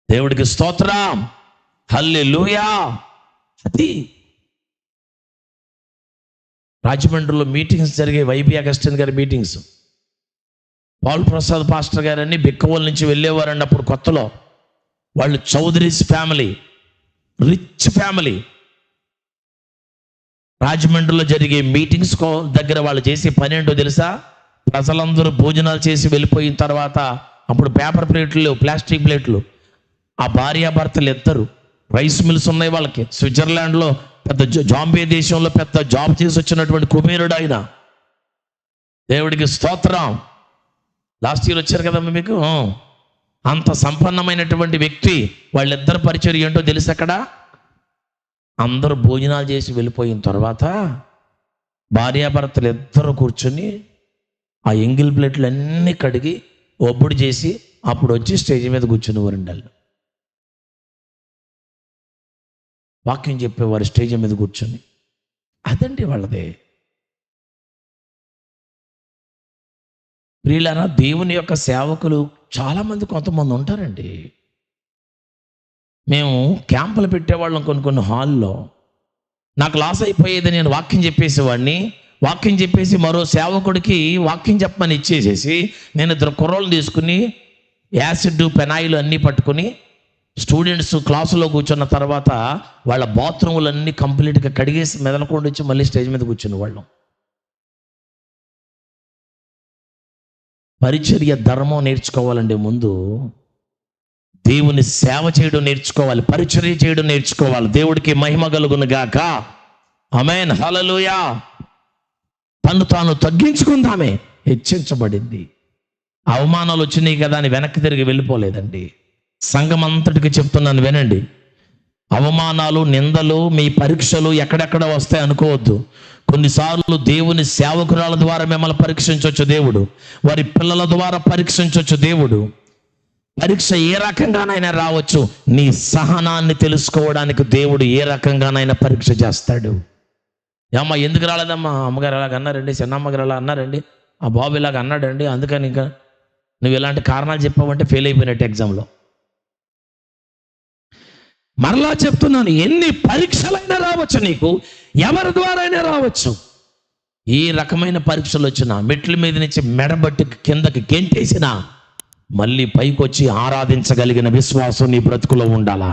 దేవుడికి స్తోత్రం. హల్లెలూయా. అది రాజమండ్రిలో మీటింగ్స్ జరిగే, వైబి అగస్టిన్ గారి మీటింగ్స్, పాల్ ప్రసాద్ పాస్టర్ గారని బిక్కవోల్ నుంచి వెళ్ళేవారు అన్నప్పుడు కొత్తలో. వాళ్ళు చౌదరీస్ ఫ్యామిలీ, రిచ్ ఫ్యామిలీ. రాజమండ్రిలో జరిగే మీటింగ్స్ దగ్గర వాళ్ళు చేసే పని ఏంటో తెలుసా? ప్రజలందరూ భోజనాలు చేసి వెళ్ళిపోయిన తర్వాత, అప్పుడు పేపర్ ప్లేట్లు లేవు, ప్లాస్టిక్ ప్లేట్లు. ఆ భార్యాభర్తలు ఇద్దరు, రైస్ మిల్స్ ఉన్నాయి వాళ్ళకి. స్విట్జర్లాండ్లో పెద్ద జాంబే దేశంలో పెద్ద జాబ్ చేసి వచ్చినటువంటి కుబేరుడు ఆయన. దేవుడికి స్తోత్రం. లాస్ట్ ఇయర్ వచ్చారు కదమ్మా మీకు. అంత సంపన్నమైనటువంటి వ్యక్తి. వాళ్ళిద్దరు పరిచయం ఏంటో తెలుసు. అక్కడ అందరూ భోజనాలు చేసి వెళ్ళిపోయిన తర్వాత భార్యాభర్తలు ఇద్దరు కూర్చొని ఆ ఎంగిల్ ప్లేట్లు అన్నీ కడిగి ఒబ్బుడు చేసి అప్పుడు వచ్చి స్టేజ్ మీద కూర్చుని వాళ్ళు వాక్యం చెప్పేవారు స్టేజ్ మీద కూర్చొని. అదండి వాళ్ళదే. ప్రియులారా, దేవుని యొక్క సేవకులు చాలామంది కొంతమంది ఉంటారండి. మేము క్యాంపులు పెట్టేవాళ్ళం కొన్ని హాల్లో. నాకు లాస్ అయిపోయేది, నేను వాక్యం చెప్పేసేవాడిని. వాక్యం చెప్పేసి మరో సేవకుడికి వాక్యం చెప్పమని ఇచ్చేసేసి నేను ఇద్దరు కుర్రోళ్ళు తీసుకుని యాసిడ్ పెనాయిలు అన్నీ పట్టుకుని స్టూడెంట్స్ క్లాసులో కూర్చున్న తర్వాత వాళ్ళ బాత్రూములు అన్నీ కంప్లీట్గా కడిగేసి మెదలకుండా వచ్చి మళ్ళీ స్టేజ్ మీద కూర్చుని వాళ్ళం. పరిచర్య ధర్మం నేర్చుకోవాలంటే ముందు దేవుని సేవ చేయడం నేర్చుకోవాలి, పరిచర్య చేయడం నేర్చుకోవాలి. దేవుడికి మహిమ కలుగును గాక. ఆమేన్, హల్లెలూయా. తను తాను తగ్గించుకుందామే, హెచ్చించబడింది. అవమానాలు వచ్చినాయి కదా అని వెనక్కి తిరిగి వెళ్ళిపోలేదండి. సంఘం అంతటికి చెప్తున్నాను, వినండి. అవమానాలు, నిందలు, మీ పరీక్షలు ఎక్కడెక్కడ వస్తాయి అనుకోవద్దు. కొన్నిసార్లు దేవుని సేవకురాల ద్వారా మిమ్మల్ని పరీక్షించవచ్చు దేవుడు, వారి పిల్లల ద్వారా పరీక్షించవచ్చు దేవుడు. పరీక్ష ఏ రకంగానైనా రావచ్చు. నీ సహనాన్ని తెలుసుకోవడానికి దేవుడు ఏ రకంగానైనా పరీక్ష చేస్తాడు. అమ్మ ఎందుకు రాలేదమ్మా, అమ్మగారు అలాగ అన్నారండి, చిన్నమ్మగారు అలా అన్నారండి, ఆ బాబు ఇలాగ అన్నాడండి, అందుకని ఇంకా నువ్వు ఇలాంటి కారణాలు చెప్పావంటే ఫెయిల్ అయిపోయినట్టు ఎగ్జామ్లో. మరలా చెప్తున్నాను, ఎన్ని పరీక్షలైనా రావచ్చు, నీకు ఎవరి ద్వారా అయినా రావచ్చు. ఏ రకమైన పరీక్షలు వచ్చినా, మెట్ల మీద నుంచి మెడబట్టి కిందకి గెంటేసినా మళ్ళీ పైకి వచ్చి ఆరాధించగలిగిన విశ్వాసం నీ బ్రతుకులో ఉండాలా.